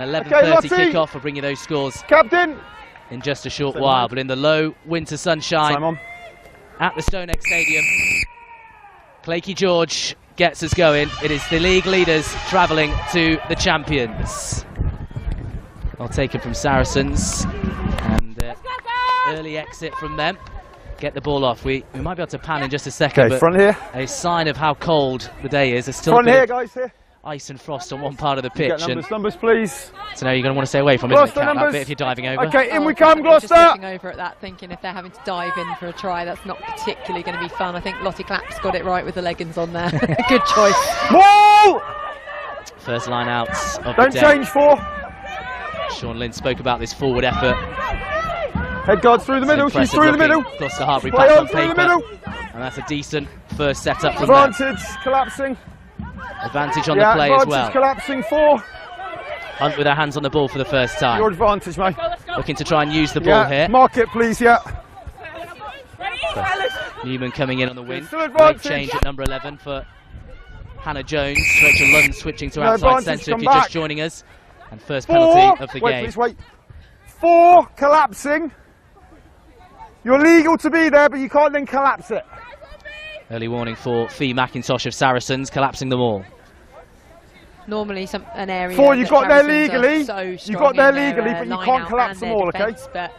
11:30 kick-off will bring you those scores Captain. in just a short while. But in the low winter sunshine at the Stonex Stadium, Claykie George gets us going. It is the league leaders travelling to the champions. Well taken from Saracens, and early exit from them. Get the ball off. We might be able to pan in just a second. Okay, front here. A sign of how cold the day is. There's still front here, guys. Here. Ice and frost on one part of the pitch. Numbers, please. So now you're going to want to stay away from it, that bit if you're diving over. Okay, in we come, Gloucester. Just looking over at that, thinking if they're having to dive in for a try, that's not particularly going to be fun. I think Lottie Clapp's got it right with the leggings on there. Good choice. Whoa! First line out of Don't the day. change for. Sean Lynn spoke about this forward effort. Head guard through the middle. She's through the middle. Gloucester-Hartpury Play back on on through the paper. middle. And that's a decent first setup from Advantage collapsing. Advantage on the play as well. Collapsing for. Hunt with her hands on the ball for the first time. Your advantage, mate. Looking to try and use the ball here. Mark it, please. Yeah. Newman coming in on the wing. Still Great change at number 11 for Hannah Jones. Rachel Lund switching to outside centre if you're just joining us. And first penalty of the game. Please wait. 4 collapsing. You're legal to be there, but you can't then collapse it. Early warning for Fee McIntosh of Saracens, collapsing them all. Normally an area 4, you got there Saracens legally. So you got there legally, their, but you can't collapse them all, okay? But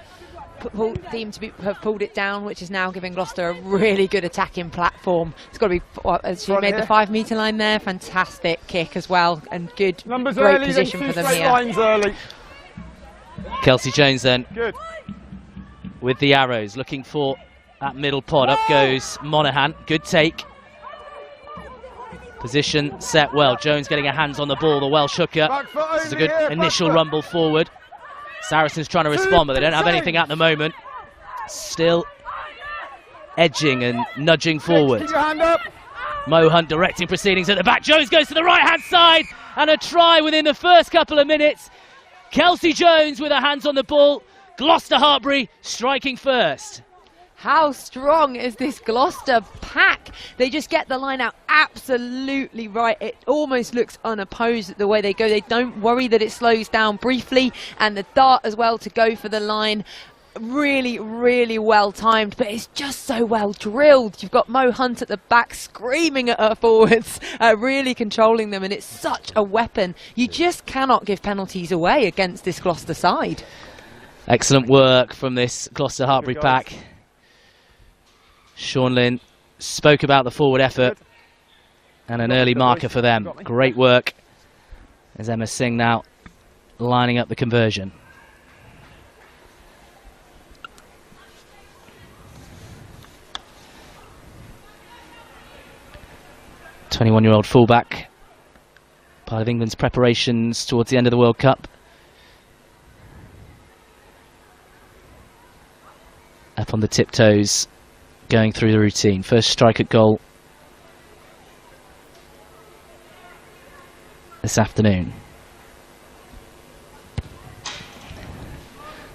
seem to have pulled it down, which is now giving Gloucester a really good attacking platform. It's got to be. She made the 5 metre line there. Fantastic kick as well, and good, Numbers great early, position for them here. Lines early. Kelsey Jones then. Good. With the arrows, looking for that middle pod. Up goes Monaghan. Good take. Position set well. Jones getting her hands on the ball. The Welsh hooker. This is a good initial rumble forward. Saracens trying to respond, but they don't have anything at the moment. Still edging and nudging forward. Keep your hand up. Mo Hunt directing proceedings at the back. Jones goes to the right-hand side, and a try within the first couple of minutes. Kelsey Jones with her hands on the ball. Gloucester-Hartpury striking first. How strong is this Gloucester pack? They just get the line out absolutely right. It almost looks unopposed the way they go. They don't worry that it slows down briefly, and the dart as well to go for the line. Really, really well timed, but it's just so well drilled. You've got Mo Hunt at the back screaming at her forwards, really controlling them, and it's such a weapon. You just cannot give penalties away against this Gloucester side. Excellent work from this Gloucester-Hartpury pack. Sean Lynn spoke about the forward effort and an early marker for them. Great work as Emma Singh now lining up the conversion. '21-year-old fullback, part of England's preparations towards the end of the World Cup. Up on the tiptoes, going through the routine. First strike at goal this afternoon.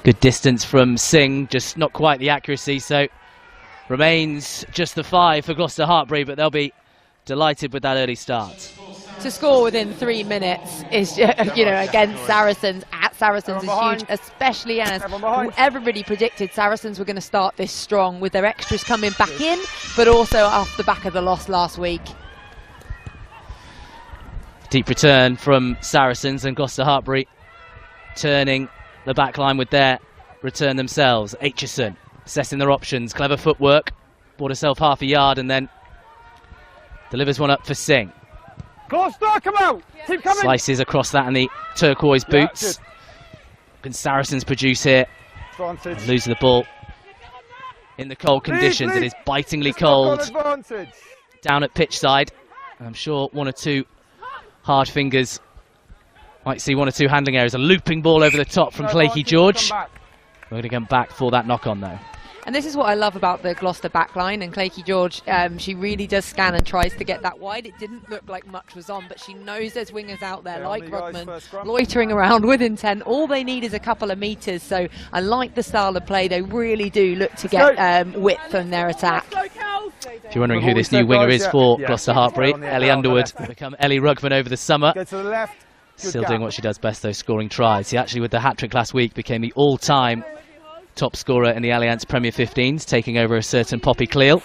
Good distance from Singh, just not quite the accuracy, so remains just the 5 for Gloucester-Hartpury, but they'll be delighted with that early start. To score within 3 minutes is, against Saracens at Saracens is huge, especially as everybody predicted Saracens were going to start this strong with their extras coming back in, but also off the back of the loss last week. Deep return from Saracens, and Gloucester-Hartpury turning the back line with their return themselves. Aitchison assessing their options, clever footwork, bought herself half a yard and then delivers one up for Singh. Gloucester, come out! Keep coming! Slices across that in the turquoise boots. Can Saracens produce here? Losing the ball in the cold conditions. It is bitingly cold down at pitch side. I'm sure 1 or 2 hard fingers might see 1 or 2 handling errors. A looping ball over the top from Claykie George. We're going to come back for that knock on though. And this is what I love about the Gloucester backline, and Claykie George, she really does scan and tries to get that wide. It didn't look like much was on, but she knows there's wingers out there like Rugman, loitering around with intent. All they need is a couple of metres, so I like the style of play. They really do look to get width in their attack. If you're wondering who this new winger is for Gloucester-Hartpury, Ellie Underwood become Ellie Rugman over the summer. Go to the left. Still doing what she does best, though, scoring tries. He actually, with the hat-trick last week, became the all-time top scorer in the Allianz Premier 15s, taking over a certain Poppy Cleal.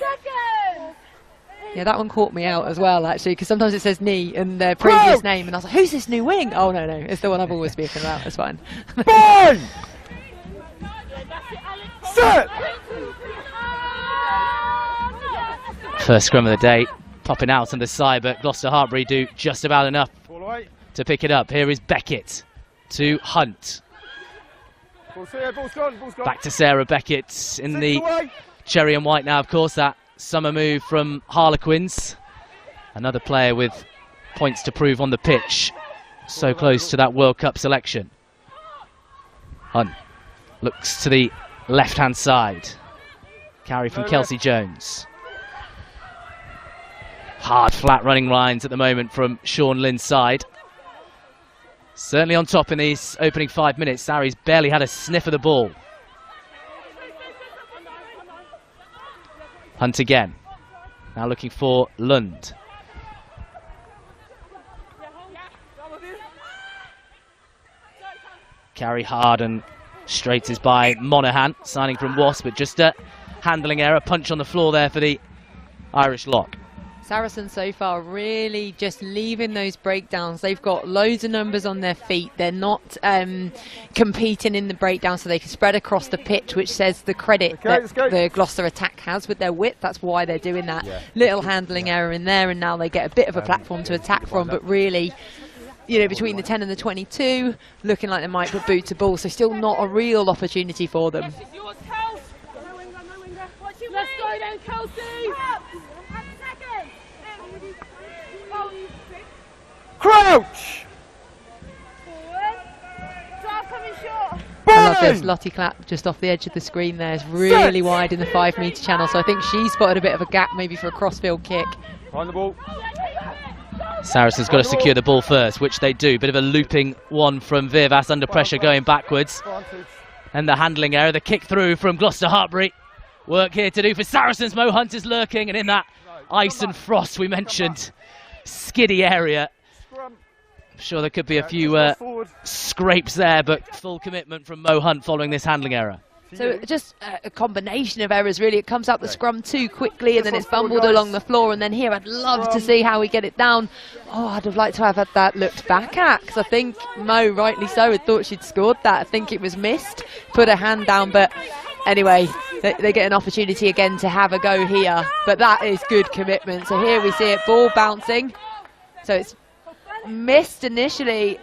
Yeah, that one caught me out as well, actually, because sometimes it says knee in their previous name, and I was like, who's this new wing? Oh, no, it's the one I've always spoken about. It's fine. Fine! Set! First scrum of the day, popping out on the side, but Gloucester-Hartpury do just about enough to pick it up. Here is Beckett to Hunt. Ball's gone. Back to Sarah Beckett in the cherry and white now, of course, that summer move from Harlequins. Another player with points to prove on the pitch. So close to that World Cup selection. Hunt looks to the left-hand side. Carry from Kelsey Jones. Hard, flat running lines at the moment from Sean Lynn's side. Certainly on top in these opening 5 minutes. Sarries barely had a sniff of the ball. Hunt again. Now looking for Lund. Carry hard and straight is by Monaghan, signing from Wasp, but just a handling error. Punch on the floor there for the Irish lock. Saracens so far really just leaving those breakdowns. They've got loads of numbers on their feet. They're not competing in the breakdown, so they can spread across the pitch, which says the credit that the Gloucester attack has with their width. That's why they're doing that little handling error in there, and now they get a bit of a platform to attack from, but really, you know, between the 10 and the 22, looking like they might put boot to ball, so still not a real opportunity for them. Let's go then, Kelsey! Crouch! I love this. Lottie Clapp just off the edge of the screen there is really wide in the 5 metre channel, so I think she spotted a bit of a gap maybe for a crossfield kick. Find the ball. Saracens got to secure the ball first, which they do. Bit of a looping one from Vivas under pressure going backwards. And the handling error, the kick through from Gloucester-Hartpury. Work here to do for Saracens. Mo Hunt is lurking, and in that ice and frost we mentioned, skiddy area. I'm sure there could be a few scrapes there, but full commitment from Mo Hunt following this handling error. So just a combination of errors, really. It comes out the scrum too quickly, and then it's bumbled along the floor, and then here I'd love to see how we get it down. Oh, I'd have liked to have had that looked back at, because I think Mo, rightly so, had thought she'd scored that. I think it was missed, put a hand down, but anyway, they get an opportunity again to have a go here, but that is good commitment. So here we see it, ball bouncing, so it's missed initially.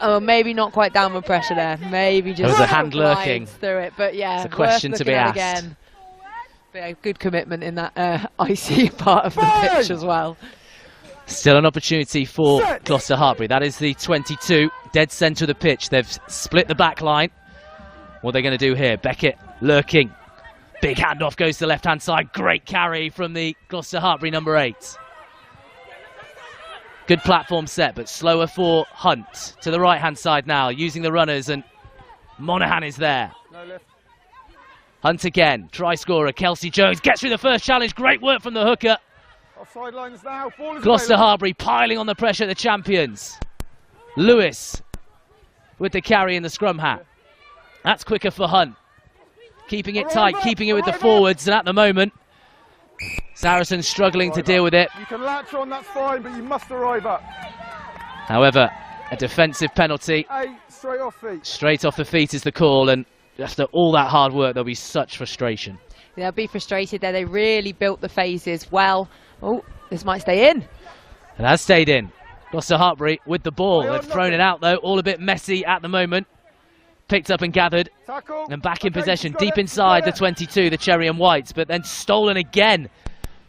Oh, maybe not quite downward pressure there. Maybe just there was a hand lurking through it, but yeah, it's a question to be asked. Again. But yeah, good commitment in that icy part of the pitch as well. Still an opportunity for Gloucester-Hartpury. That is the 22, dead centre of the pitch. They've split the back line. What are they going to do here? Beckett lurking. Big handoff goes to the left-hand side. Great carry from the Gloucester-Hartpury number 8. Good platform set, but slower for Hunt. To the right-hand side now, using the runners, and Monaghan is there. Hunt again, try scorer, Kelsey Jones gets through the first challenge. Great work from the hooker. Offside lines now. Gloucester-Hartpury piling on the pressure, the champions. Lewis with the carry in the scrum hat. That's quicker for Hunt. Keeping it tight, keeping it with the forwards, and at the moment, Saracens struggling to deal with it. You can latch on, that's fine, but you must arrive up. However, a defensive penalty. Straight off feet. Straight off the feet is the call, and after all that hard work, there'll be such frustration. They'll be frustrated there. They really built the phases well. Oh, this might stay in. It has stayed in. Gloucester-Hartpury with the ball. They've thrown it out, though. All a bit messy at the moment. Picked up and gathered. Tackle. And back in possession. Deep inside the 22, the cherry and whites. But then stolen again.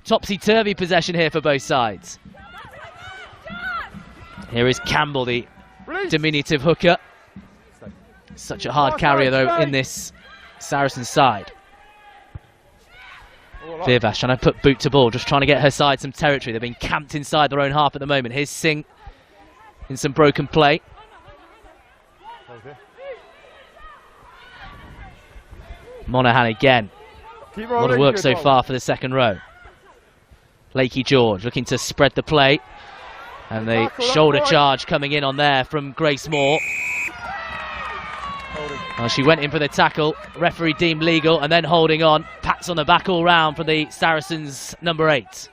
Topsy-turvy possession here for both sides. Here is Campbell, the diminutive hooker. Such a hard carrier, though, in this Saracen side. Vivas trying to put boot to ball, just trying to get her side some territory. They've been camped inside their own half at the moment. Here's Singh in some broken play. Monaghan again. A lot of work so far for the second row. Lakey George looking to spread the play. And the shoulder charge coming in on there from Grace Moore. Well, she went in for the tackle, referee deemed legal, and then holding on. Pats on the back all round for the Saracens number 8.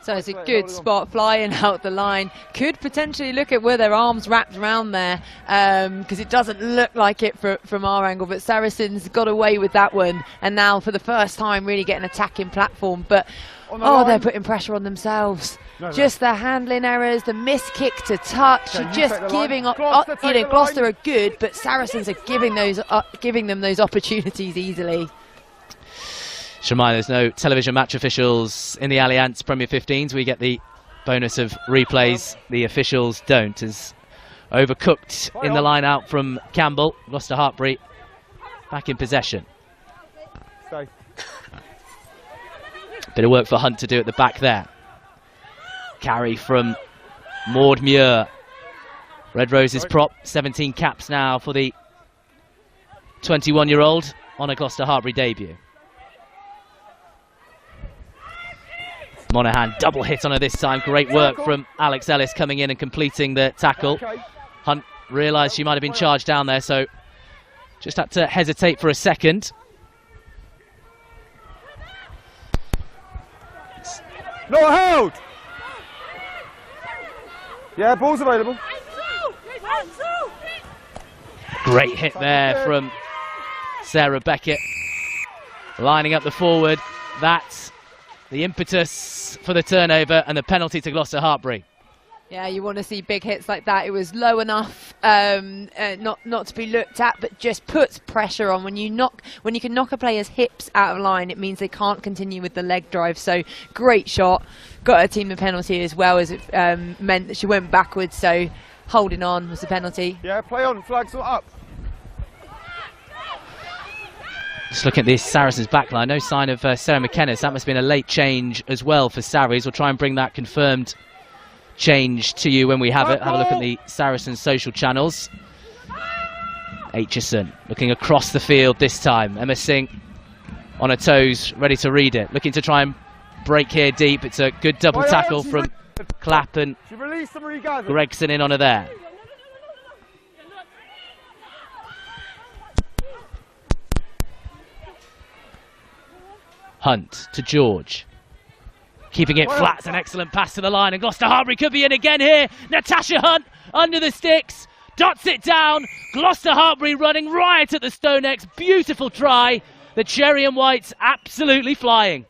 So it's a good spot, flying out the line. Could potentially look at where their arms wrapped around there, because it doesn't look like it from our angle, but Saracens got away with that one, and now for the first time really get an attacking platform. But they're putting pressure on themselves. Just the handling errors, the missed kick to touch, just giving up. Gloucester are good, but Saracens are giving them those opportunities easily. Just remind, there's no television match officials in the Allianz Premier 15s. We get the bonus of replays. The officials don't. As overcooked in the line out from Campbell, Gloucester-Hartpury back in possession. Bit of work for Hunt to do at the back there. Carry from Maud Muir. Red Roses prop, 17 caps now for the 21-year-old on a Gloucester-Hartpury debut. Monaghan double hit on her this time. Great work from Alex Ellis coming in and completing the tackle. Hunt realised she might have been charged down there, so just had to hesitate for a second. Not held! Yeah, ball's available. Great hit there from Sarah Beckett. Lining up the forward. That's the impetus for the turnover and the penalty to Gloucester-Hartpury. Yeah, you want to see big hits like that. It was low enough not to be looked at, but just puts pressure on. When you can knock a player's hips out of line, it means they can't continue with the leg drive. So great shot. Got her team the penalty as well, as it meant that she went backwards. So holding on was the penalty. Yeah, play on. Flags up. Just looking at this Saracens backline, no sign of Sarah McKenna. That must have been a late change as well for Sarries. We'll try and bring that confirmed change to you when we have it. Have a look at the Saracens social channels. Aitchison looking across the field this time. Emma Singh on her toes, ready to read it. Looking to try and break here deep. It's a good double tackle from Clapp and Gregson in on her there. Hunt to George. Keeping it flat, it's an excellent pass to the line, and Gloucester-Hartpury could be in again here. Natasha Hunt under the sticks, dots it down. Gloucester-Hartpury running riot at the Stonex. Beautiful try. The Cherry and Whites absolutely flying.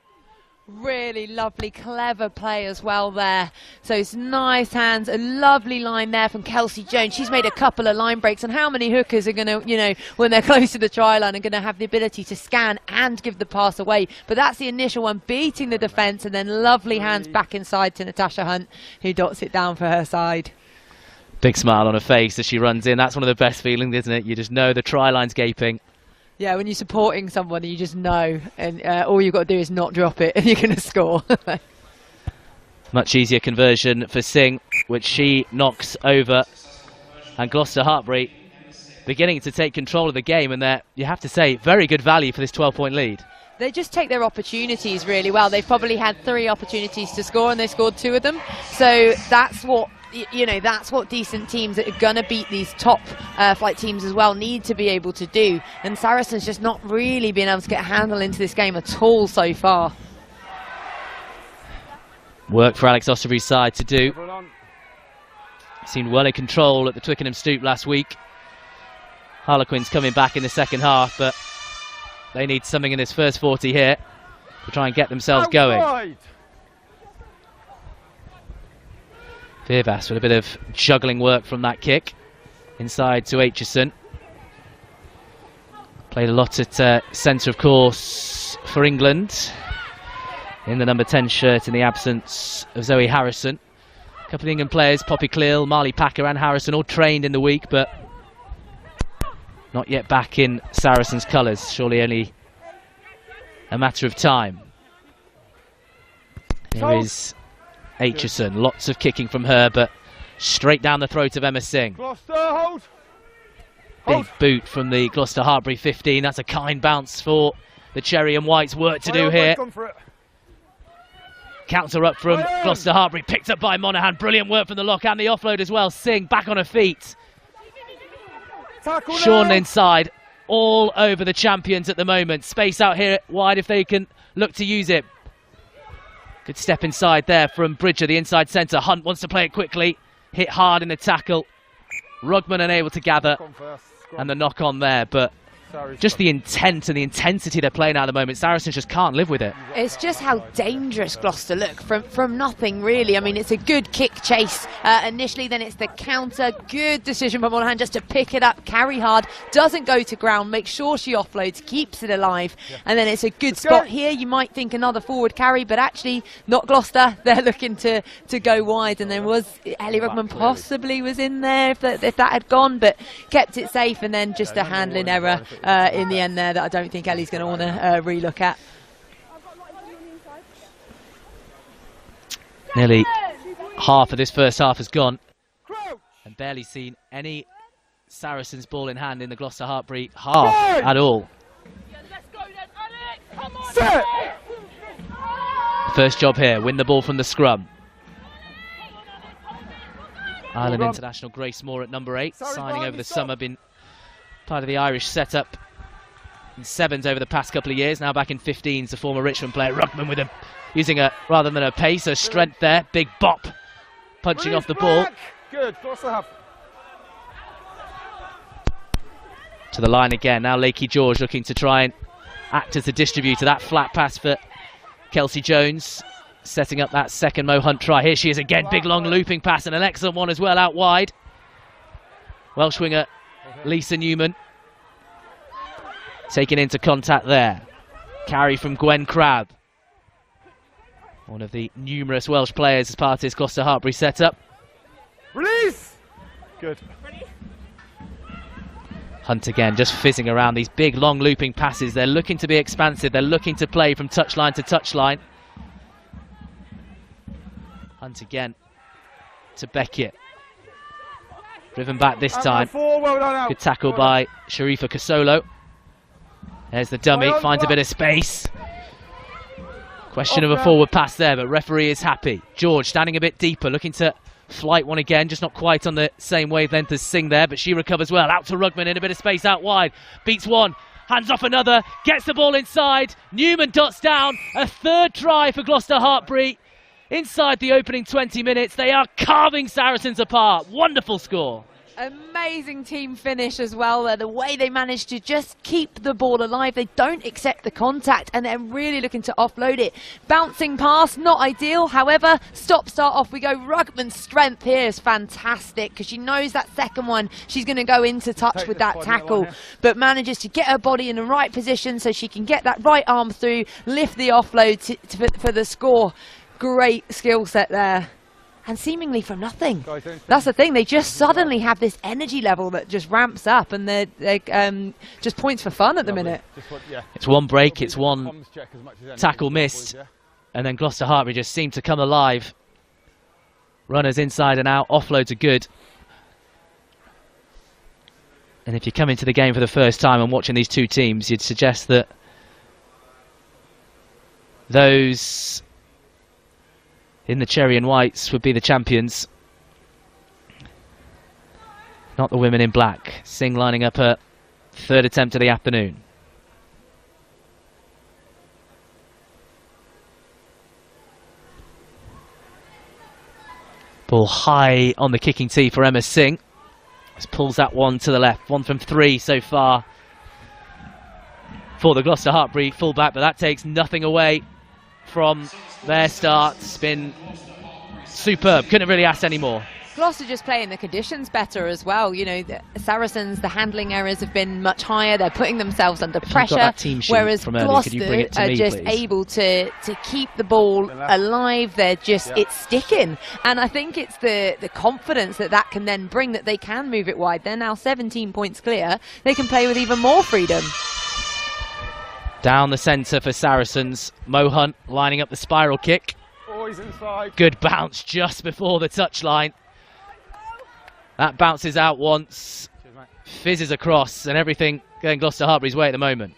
Really lovely, clever play as well there. So it's nice hands, a lovely line there from Kelsey Jones. She's made a couple of line breaks, and how many hookers are going to, when they're close to the try line, are going to have the ability to scan and give the pass away. But that's the initial one, beating the defence, and then lovely hands back inside to Natasha Hunt, who dots it down for her side. Big smile on her face as she runs in. That's one of the best feelings, isn't it? You just know the try line's gaping. Yeah, when you're supporting someone, you just know, and all you've got to do is not drop it, and you're going to score. Much easier conversion for Singh, which she knocks over. And Gloucester-Hartpury beginning to take control of the game, and you have to say, very good value for this 12-point lead. They just take their opportunities really well. They've probably had 3 opportunities to score, and they scored 2 of them. So that's what that's what decent teams that are going to beat these top flight teams as well need to be able to do. And Saracens just not really been able to get a handle into this game at all so far. Work for Alex Osterbury's side to do. Seemed well in control at the Twickenham Stoop last week. Harlequins coming back in the second half, but they need something in this first 40 here to try and get themselves going. Vivas with a bit of juggling work from that kick. Inside to Aitchison. Played a lot at centre, of course, for England. In the number 10 shirt in the absence of Zoe Harrison. A couple of England players, Poppy Cleal, Marley Packer and Harrison, all trained in the week, but not yet back in Saracens' colours. Surely only a matter of time. Here is Aitchison, lots of kicking from her, but straight down the throat of Emma Singh. Gloucester, hold. Big boot from the Gloucester-Hartpury 15. That's a kind bounce for the Cherry and Whites. Work to do here. Counter up from Gloucester-Hartpury, picked up by Monaghan. Brilliant work from the lock and the offload as well. Singh back on her feet. Sean inside, all over the champions at the moment. Space out here wide if they can look to use it. Good step inside there from Bridger, the inside centre. Hunt wants to play it quickly. Hit hard in the tackle. Rugman unable to gather. And the knock on there, but just the intent and the intensity they're playing at the moment, Saracens just can't live with it. It's just how dangerous Gloucester look from nothing, really. I mean, it's a good kick chase initially, then it's the counter. Good decision by Monaghan just to pick it up, carry hard, doesn't go to ground, make sure she offloads, keeps it alive, and then it's a good spot here. You might think another forward carry, but actually not Gloucester. They're looking to go wide, and then was Ellie Rugman possibly was in there if that had gone, but kept it safe, and then just a handling error in the end there that I don't think Ellie's going to want to re-look at. Nearly half of this first half has gone and barely seen any Saracens ball in hand in the Gloucester-Hartpury half at all. First job here, win the ball from the scrum. Ireland international Grace Moore at number 8, signing over the summer, been part of the Irish setup in 7s over the past couple of years, now back in 15s, the former Richmond player. Rugman with him, using a, rather than a pace, a strength there, big bop, punching off the ball. Good, Gloucester. To the line again, now Lakey George looking to try and act as a distributor. That flat pass for Kelsey Jones, setting up that second Mo Hunt try. Here she is again, big long looping pass and an excellent one as well out wide. Welsh winger Lisa Newman taken into contact there. Carry from Gwen Crabb, one of the numerous Welsh players as part of this Gloucester-Hartpury setup. Release! Good. Hunt again, just fizzing around these big long looping passes. They're looking to be expansive, they're looking to play from touchline to touchline. Hunt again to Beckett. Driven back this time. Good tackle by Sharifa Kasolo. There's the dummy, finds a bit of space. Question of a forward pass there, but referee is happy. George standing a bit deeper, looking to flight one again, just not quite on the same wavelength as Singh there, but she recovers well. Out to Rugman in a bit of space out wide. Beats one, hands off another, gets the ball inside. Newman dots down. A third try for Gloucester-Hartpury. Inside the opening 20 minutes, they are carving Saracens apart. Wonderful score. Amazing team finish as well there. The way they managed to just keep the ball alive. They don't accept the contact and they're really looking to offload it. Bouncing pass, not ideal. However, start off we go. Rugman's strength here is fantastic because she knows that second one she's going to go into touch with that tackle, but manages to get her body in the right position so she can get that right arm through, lift the offload for the score. Great skill set there. And seemingly from nothing. That's the thing, they just suddenly have this energy level that just ramps up and they're just points for fun at the minute. It's one break, it's one tackle missed, and then Gloucester-Hartpury just seemed to come alive. Runners inside and out, offloads are good. And if you come into the game for the first time and watching these two teams, you'd suggest that those in the cherry and whites would be the champions, not the women in black. Singh lining up her third attempt of the afternoon. Ball high on the kicking tee for Emma Singh. Just pulls that one to the left. 1 from 3 so far for the Gloucester-Hartpury fullback, but that takes nothing away from their start. It's been superb. Couldn't really ask any more. Gloucester just playing the conditions better as well. You know, the Saracens, the handling errors have been much higher. They're putting themselves under pressure, whereas Gloucester are just able to keep the ball alive. They're just, it's sticking. And I think it's the confidence that can then bring, that they can move it wide. They're now 17 points clear. They can play with even more freedom. Down the centre for Saracens. Mo Hunt lining up the spiral kick. Good bounce just before the touchline. That bounces out once, fizzes across, and everything going Gloucester-Hartpury's way at the moment.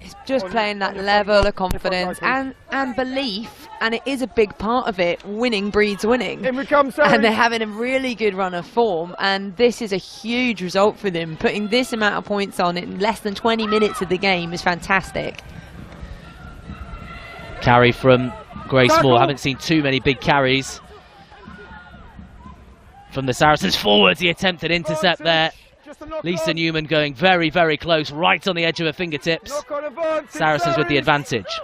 It's just playing that level of confidence and belief and it is a big part of it. Winning breeds winning. In we come, Sarah. And they're having a really good run of form, and this is a huge result for them. Putting this amount of points on in less than 20 minutes of the game is fantastic. Carry from Grace Moore. Haven't seen too many big carries from the Saracens forwards. The attempted intercept there. Lisa Newman going very, very close, right on the edge of her fingertips. Saracens with the advantage.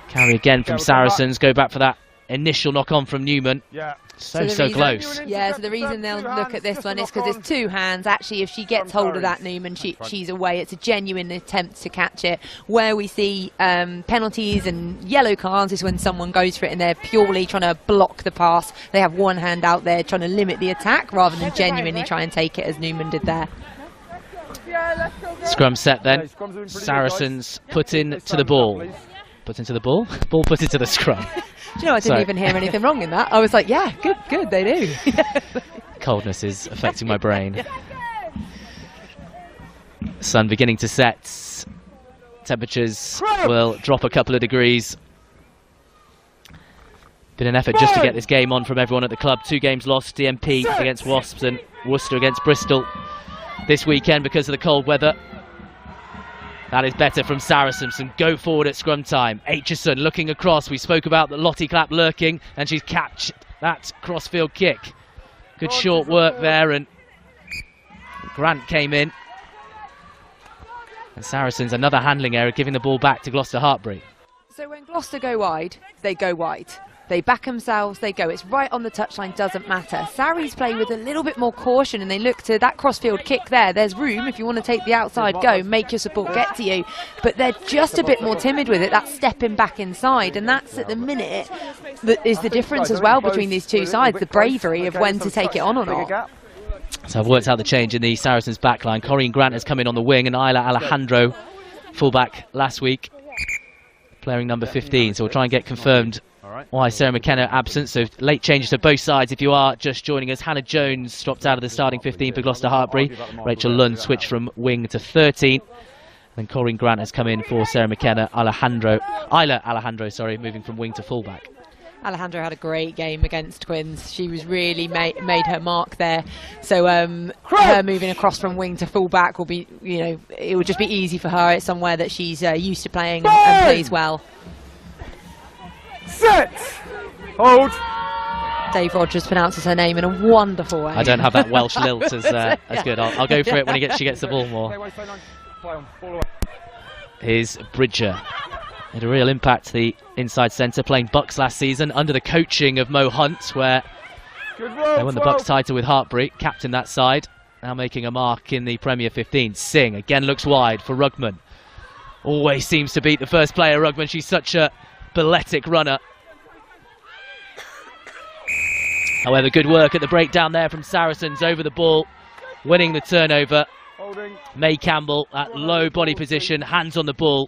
Carry again from Saracens. Go back for that initial knock on from Newman. Yeah. So close. Yeah, so the reason they'll look at this one is because it's two hands. Actually, if she gets hold of that, Newman, she's away. It's a genuine attempt to catch it. Where we see penalties and yellow cards is when someone goes for it and they're purely trying to block the pass. They have one hand out there trying to limit the attack rather than genuinely try and take it, as Newman did there. Scrum set then. Saracens put in to the ball. Put into the ball? Ball put into the scrum. Do you know, I didn't even hear anything wrong in that. I was like, yeah, good, they do. Coldness is affecting my brain. Sun beginning to set. Temperatures will drop a couple of degrees. Been an effort just to get this game on from everyone at the club. 2 games lost, DMP against Wasps and Worcester against Bristol this weekend because of the cold weather. That is better from Saracens, and go forward at scrum time. Aitchison looking across. We spoke about the Lottie Clapp lurking, and she's catched that crossfield kick. Good short work there, and Grant came in. And Saracens, another handling error, giving the ball back to Gloucester-Hartpury. So when Gloucester go wide, they go wide. They back themselves, they go. It's right on the touchline, doesn't matter. Saris play with a little bit more caution, and they look to that crossfield kick there. There's room if you want to take the outside go, make your support get to you. But they're just a bit more timid with it. That's stepping back inside, and that's at the minute that is the difference as well between these two sides, the bravery of when to take it on or not. So I've worked out the change in the Saracens backline. Corinne Grant has come in on the wing, and Isla Alejandro, fullback last week, playing number 15. So we'll try and get confirmed why Sarah McKenna absent. So late changes to both sides. If you are just joining us, Hannah Jones dropped out of the starting 15 for Gloucester-Hartpury. Rachel Lund switched from wing to 13. Then Corinne Grant has come in for Sarah McKenna. Isla Alejandro, sorry, moving from wing to fullback. Alejandro had a great game against Quins. She was really made her mark there. So her moving across from wing to fullback will be, it would just be easy for her. It's somewhere that she's used to playing and plays well. Set! Hold! Dave Rogers pronounces her name in a wonderful way. I don't have that Welsh lilt as good. I'll go for it when she gets the ball more. Here's Bridger. Had a real impact, the inside centre, playing Bucks last season under the coaching of Mo Hunt, where they won the Bucks title with Hartpury, captain that side, now making a mark in the Premier 15. Singh again looks wide for Rugman. Always seems to beat the first player, Rugman. She's such a balletic runner. However, good work at the breakdown there from Saracens over the ball, winning the turnover. May Campbell at low body position, hands on the ball.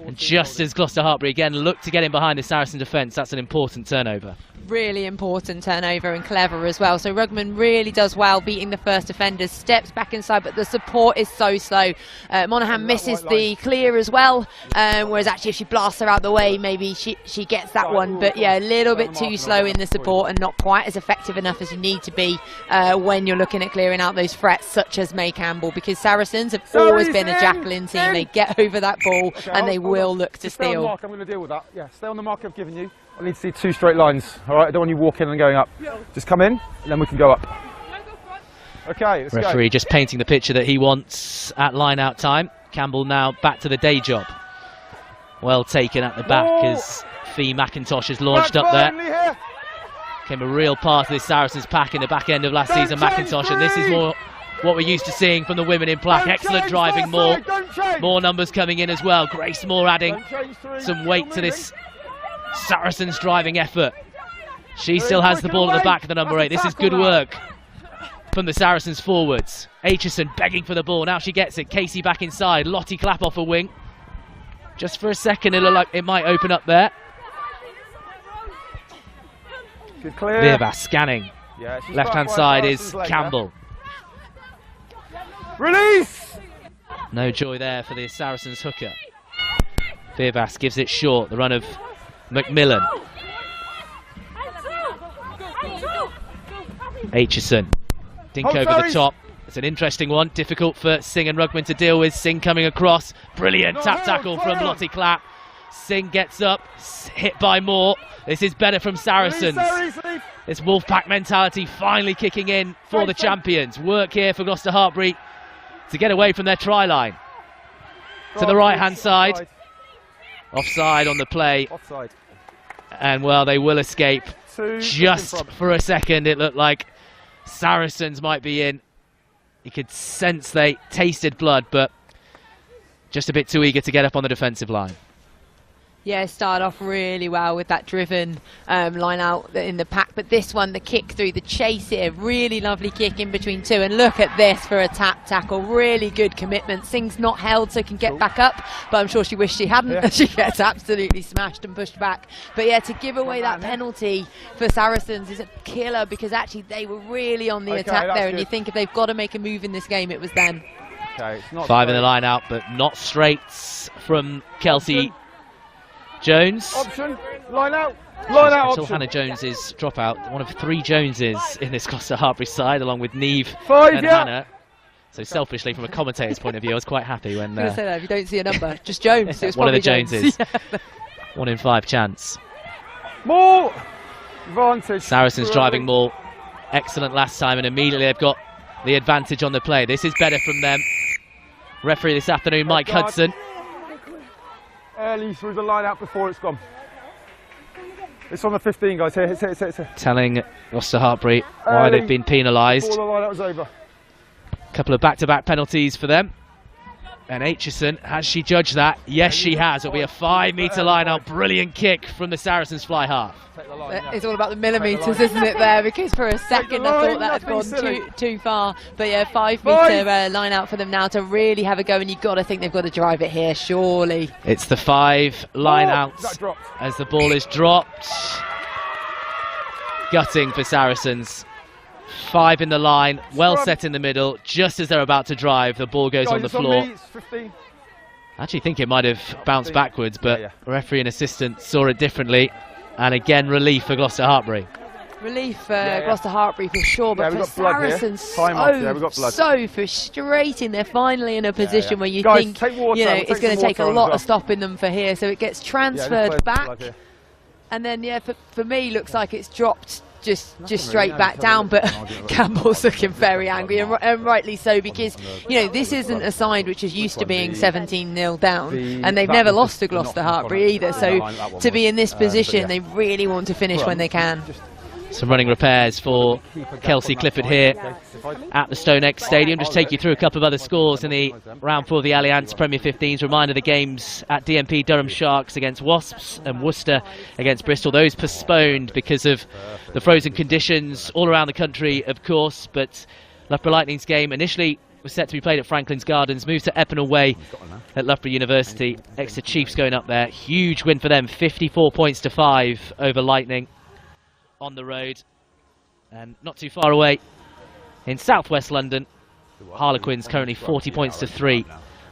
And just as Gloucester-Hartpury again look to get in behind the Saracen defence, that's an important turnover. Really important turnover, and clever as well. So Rugman really does well beating the first defenders, steps back inside, but the support is so slow. Monaghan misses the clear as well, whereas actually if she blasts her out the way, maybe she gets that one. But yeah, a little bit too slow in the support and not quite as effective enough as you need to be when you're looking at clearing out those threats such as May Campbell, because Saracens have always been a Jacqueline team. They get over that ball and they will look to steal. I'm going to deal with that. Yeah, stay on the mark I've given you. I need to see 2 straight lines, all right? I don't want you walking and going up. Just come in, and then we can go up. Okay, let's go. Referee just painting the picture that he wants at line-out time. Campbell now back to the day job. Well taken at the back as Fee McIntosh has launched up there. Became a real part of this Saracens pack in the back end of last season, McIntosh, and this is more what we're used to seeing from the women in black. Excellent driving, more numbers coming in as well. Grace Moore adding some weight to this Saracens driving effort. She still has the ball at the back of the number 8. This is good work from the Saracens forwards. Aitchison begging for the ball. Now she gets it. Casey back inside. Lottie Clapp off a wing. Just for a second it looked like it might open up there. Good clear. Virbass scanning. Yeah, left hand side is Campbell. Release! No joy there for the Saracens hooker. Beerbas gives it short, the run of Macmillan. Aitchison, dink over the top. It's an interesting one, difficult for Singh and Rugman to deal with. Singh coming across, brilliant tap tackle from Lottie Clapp. Singh gets up, hit by Moore. This is better from Saracens. This Wolfpack mentality finally kicking in for the champions. Work here for Gloucester-Hartpury to get away from their try line. To the right-hand side. Offside on the play. Offside. And, well, they will escape. Just for a second, it looked like Saracens might be in. You could sense they tasted blood, but just a bit too eager to get up on the defensive line. Yeah, started off really well with that driven line out in the pack, but this one, the kick through, the chase here, really lovely kick in between two, and look at this for a tap tackle, really good commitment. Singh's not held so can get back up, but I'm sure she wished she hadn't. Yeah. She gets absolutely smashed and pushed back. But yeah, to give away that penalty for Saracens is a killer, because actually they were really on the attack there, and you think if they've got to make a move in this game, it was then. Okay, it's not 5 in the line out, but not straight from Kelsey Jones. Option, line out, line out. Until Hannah Jones's dropout, one of 3 Joneses in this Gloucester-Hartpury side, along with Neve 5, and Hannah. So selfishly, from a commentator's point of view, I was quite happy when. I was say that, if you don't see a number, just Jones. It was one of the Jones. Joneses. 1 in 5 chance. More advantage. Saracens driving more. Excellent last time, and immediately they've got the advantage on the play. This is better from them. Referee this afternoon, Mike Hudson. Early through the line out before it's gone. It's on the 15, guys. Here, it's here. Telling Gloucester-Hartpury why they've been penalised. Before the line out was over. A couple of back-to-back penalties for them. And Aitchison, has she judged that? Yes, she has. It'll be a 5-metre line out. Brilliant kick from the Saracens fly half. It's all about the millimetres, isn't it, there? Because for a second I thought that had gone too far. But yeah, 5-metre line out for them now to really have a go. And you've got to think they've got to drive it here, surely. It's the 5 line outs as the ball is dropped. Gutting for Saracens. 5 in the line, well set in the middle. Just as they're about to drive, the ball goes on the floor. I actually think it might have bounced backwards, but referee and assistant saw it differently. And again, relief for Gloucester-Hartpury. Relief for Gloucester-Hartpury for sure, but for Saracens, so frustrating. They're finally in a position where you think, it's going to take a lot of stopping them for here. So it gets transferred back. And then, for me, looks like it's dropped just straight back down, but Campbell's looking very angry, and rightly so, because this isn't a side which is used to being 17-0 down, and they've never lost to Gloucester-Hartpury either, so to be in this position, they really want to finish when they can. Some running repairs for Kelsey Clifford here at the StoneX Stadium. Just take you through a couple of other scores in the round 4 of the Allianz Premier 15s. Reminder, the games at DMP, Durham Sharks against Wasps and Worcester against Bristol. Those postponed because of the frozen conditions all around the country, of course. But Loughborough Lightning's game initially was set to be played at Franklin's Gardens, moved to Epping away at Loughborough University. Exeter Chiefs going up there. Huge win for them, 54 points to 5 over Lightning on the road. And not too far away in southwest London, Harlequins currently 40 points to 3,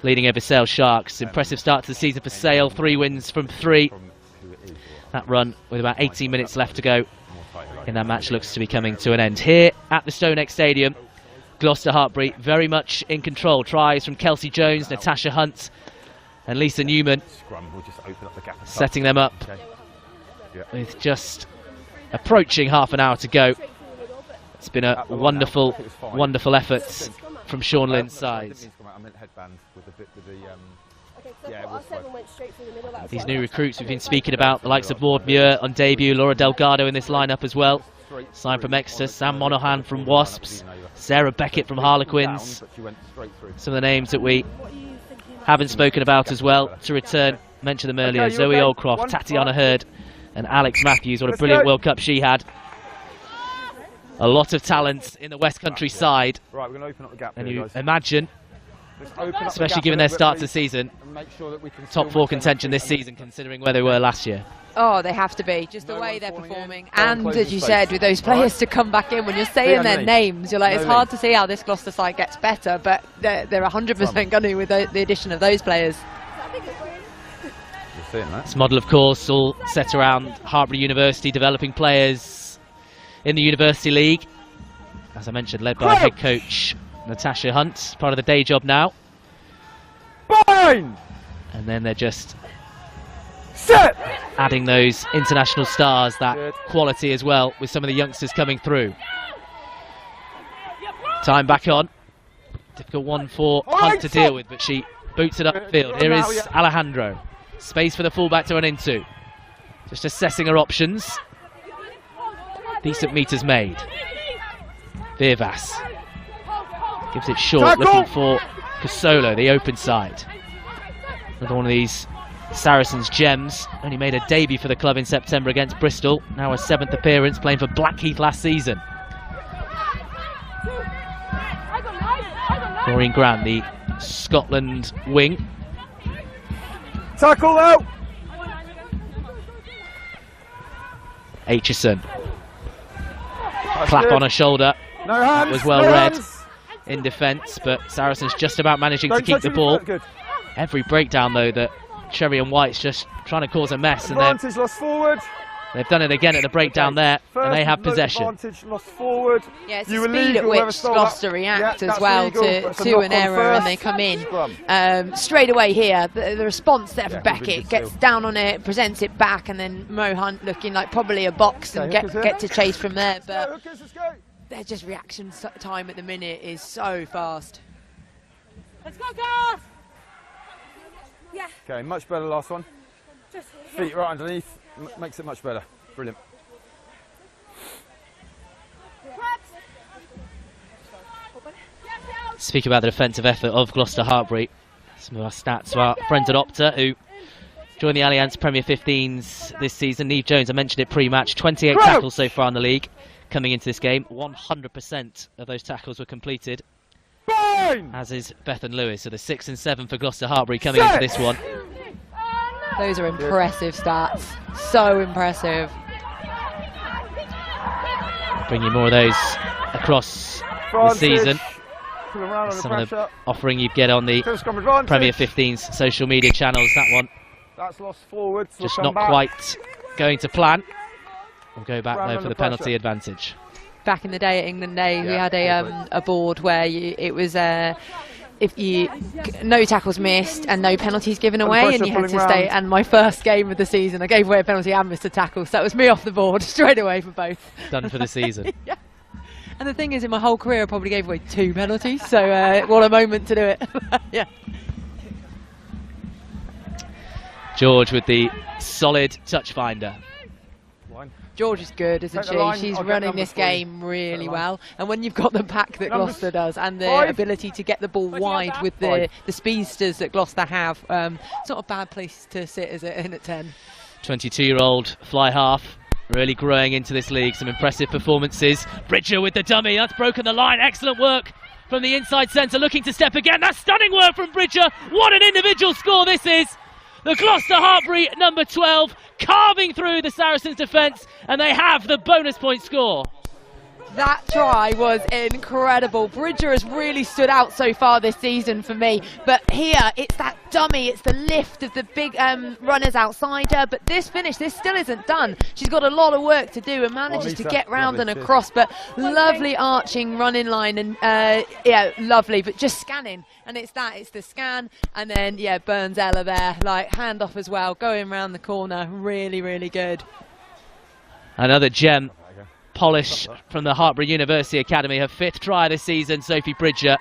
leading over Sale Sharks. Impressive start to the season for Sale, 3 wins from 3. That run with about 18 minutes left to go in that match looks to be coming to an end. Here at the StoneX Stadium, Gloucester-Hartpury very much in control. Tries from Kelsey Jones, Natasha Hunt and Lisa Newman, setting them up with just approaching half an hour to go. It's been a wonderful effort from Sean Lynn's side. These new recruits we've been speaking about, the likes of Maud Muir on debut, Laura Delgado in this lineup as well. Signed from Exeter, Sam Monahan from Wasps, Sarah Beckett from Harlequins. Some of the names that we haven't spoken about as well to return. Mentioned them earlier, Zoe Oldcroft, Tatiana Hurd and Alex Matthews. What a brilliant World Cup she had. A lot of talent in the West Country side. Right, we're going to open up the gap. And you imagine Especially given their start to the season. Top 4 contention this season, considering where they were last year. Oh, they have to be, just the way they're performing. And as you said, with those players to come back in, when you're saying their names, you're like, it's hard to see how this Gloucester side gets better, but they're 100% going to with the addition of those players. This model, of course, all set around Hartpury University, developing players in the University League. As I mentioned, led by head coach Natasha Hunt, part of the day job now. Fine. And then they're just set, adding those international stars, that quality as well, with some of the youngsters coming through. Time back on. Difficult one for Hunt to deal with, but she boots it upfield. Here is Alejandro. Space for the fullback to run into. Just assessing her options. Decent meters made. Virvas gives it short, looking for Casolo, the open side. Another one of these Saracens gems. Only made a debut for the club in September against Bristol. Now a 7th appearance, playing for Blackheath last season. Maureen Grant, the Scotland wing. Tackle out. Aitchison. Clap on her shoulder. No hands, that was well no read hands. In defence, but Saracens just about managing to keep the ball. Every breakdown, though, that Cherry and White's just trying to cause a mess, and advantage lost forward. They've done it again at the breakdown there, and they have possession. Advantage lost forward. Yeah, it's the speed at which Gloucester react as well to an error, and they come in straight away here. The response there from Beckett, gets down on it, presents it back, and then Mo Hunt looking like probably a box and get to chase from there. But their just reaction time at the minute is so fast. Let's go, girls! Yeah. Okay, much better last one. Feet right underneath, makes it much better. Brilliant. Speaking about the defensive effort of Gloucester-Hartpury, some of our stats of our friends at Opta, who joined the Allianz Premier 15s this season. Neve Jones, I mentioned it pre-match, 28 tackles so far in the league coming into this game. 100% of those tackles were completed. As is Bethan Lewis, so the 6 and 7 for Gloucester-Hartpury coming into this one. Those are impressive stats, so impressive. Bringing more of those across the season. Some of the offering you get on the Premier 15's social media channels, that one. That's lost forward. Just not quite going to plan. We'll go back though for the penalty advantage. Back in the day at England Day, we had a board where it was no tackles missed and no penalties given away, and you had to stay. And my first game of the season, I gave away a penalty and missed a tackle, so that was me off the board straight away for both. Done for the season. Yeah. And the thing is, in my whole career, I probably gave away 2 penalties, so what a moment to do it. Yeah. George with the solid touch finder. George is good, isn't she? She's running this game really well. And when you've got the pack that Gloucester does and the ability to get the ball wide with the speedsters that Gloucester have, it's not a bad place to sit, is it, in at 10? 22-year-old fly half, really growing into this league. Some impressive performances. Bridger with the dummy, that's broken the line. Excellent work from the inside centre, looking to step again. That's stunning work from Bridger. What an individual score this is. The Gloucester-Hartpury number 12 carving through the Saracens' defence, and they have the bonus point score. That try was incredible. Bridger has really stood out so far this season for me, but here it's that dummy, it's the lift of the big runners outside her, but this still isn't done. She's got a lot of work to do and manages to get round and across, but lovely arching running line, and yeah, lovely, but just scanning, and it's the scan, and then yeah, Burns Ella there, like hand off as well, going round the corner, really, really good. Another gem. Polish from the Hartpury University Academy, her 5th try this season, Sophie Bridger.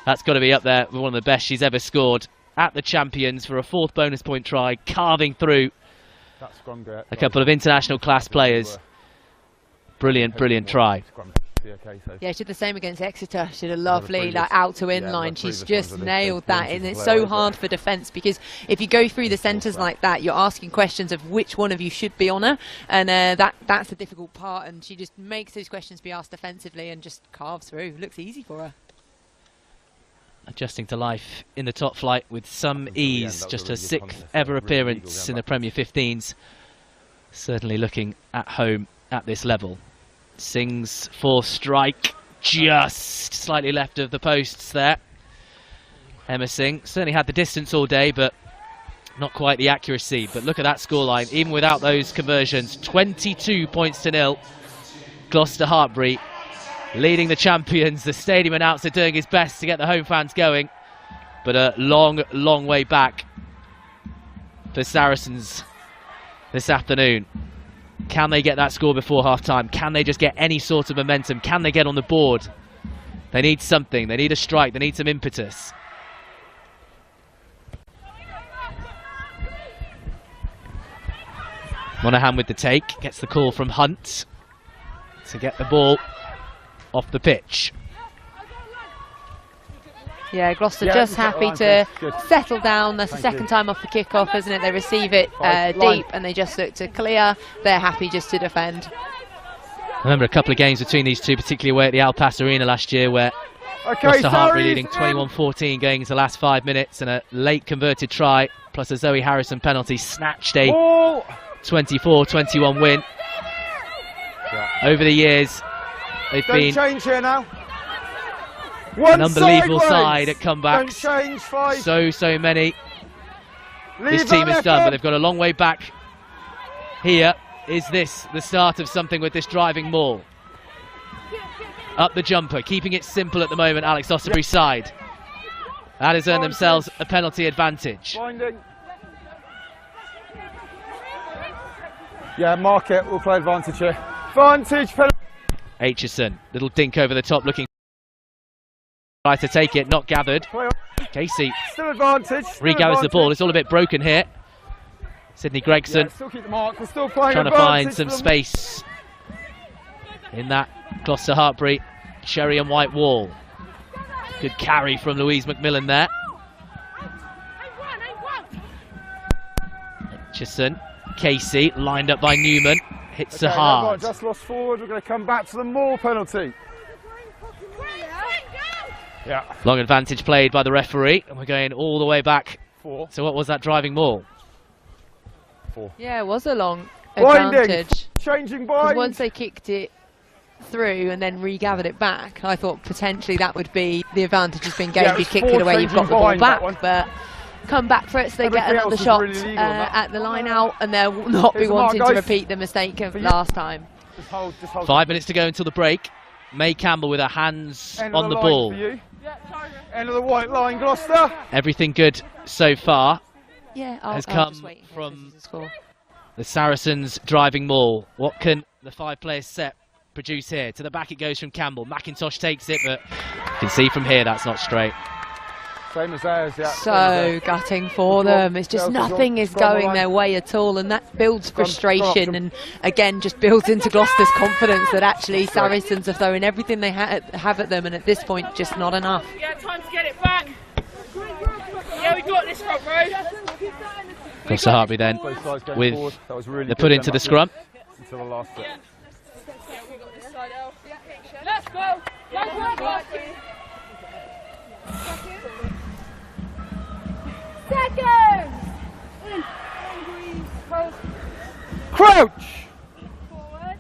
That's got to be up there with one of the best she's ever scored at the Champions for a 4th bonus point try, carving through a couple of international class players. Brilliant, brilliant try. Yeah, she did the same against Exeter. She did a lovely out to in line. She's just nailed that, and it's so hard for defence because if you go through the centres like that, you're asking questions of which one of you should be on her, and that's the difficult part, and she just makes those questions be asked defensively and just carves through. Looks easy for her. adjusting to life in the top flight with some ease. Just her 6th ever appearance in the Premier 15s. Certainly looking at home at this level. Singh's 4th strike, just slightly left of the posts there. Emma Singh certainly had the distance all day, but not quite the accuracy. But look at that scoreline, even without those conversions, 22 points to 0. Gloucester-Hartpury leading the champions. The stadium announcer doing his best to get the home fans going, but a long, long way back for Saracens this afternoon. Can they get that score before half-time? Can they just get any sort of momentum? Can they get on the board? They need something. They need a strike. They need some impetus. Monaghan with the take. Gets the call from Hunt to get the ball off the pitch. Yeah, Gloucester just happy to settle down. That's the second time off the kick-off, isn't it? They receive it deep and they just look to clear. They're happy just to defend. I remember a couple of games between these two, particularly away at the Al Pass Arena last year, where Gloucester-Hartpury leading 21-14 going into the last 5 minutes, and a late converted try plus a Zoe Harrison penalty snatched a 24-21 win. Over the years, they've been change here now. An unbelievable side at comebacks. So many this team has done, but they've got a long way back. Here is this the start of something with this driving maul. Up the jumper, keeping it simple at the moment, Alex Ossobury's side. That has earned themselves a penalty advantage. Yeah, mark it, we'll play advantage here. Advantage, Aitchison, little dink over the top, looking try to take it, not gathered. Casey still advantage. Regathers the ball. It's all a bit broken here. Sydney Gregson still keep the mark. We're still playing trying to find some space in that Gloucester-Hartpury cherry and white wall. Good carry from Louise McMillan there. Aitchison, Casey lined up by Newman, hits her hard. Just lost forward. We're going to come back to the maul penalty. Yeah. Long advantage played by the referee, and we're going all the way back. 4. So what was that driving maul? 4. Yeah, it was a long advantage. Changing bind. Once they kicked it through and then regathered it back, I thought potentially that would be the advantage has been gained. You kick it away, you've got the ball back, but come back for it so they get another shot at the line out, and they'll not be wanting to repeat the mistake of last time. Just hold 5 minutes to go until the break. May Campbell with her hands on the ball. End of the white line, Gloucester. Everything good so far. Yeah, has come from the Saracens driving maul. What can the 5-player set produce here? To the back it goes from Campbell. McIntosh takes it, but you can see from here that's not straight. Same as theirs, yeah. So gutting for them. It's just nothing is going their way at all, and that builds frustration and again just builds into Gloucester's confidence that actually Saracens are throwing everything they have at them, and at this point just not enough. Yeah, time to get it back. Yeah, we got this front row. Gloucester-Hartpury then with the put into the scrum. Until the last bit. Yeah, we got this side out. Let's go. Seconds! Crouch! Forward.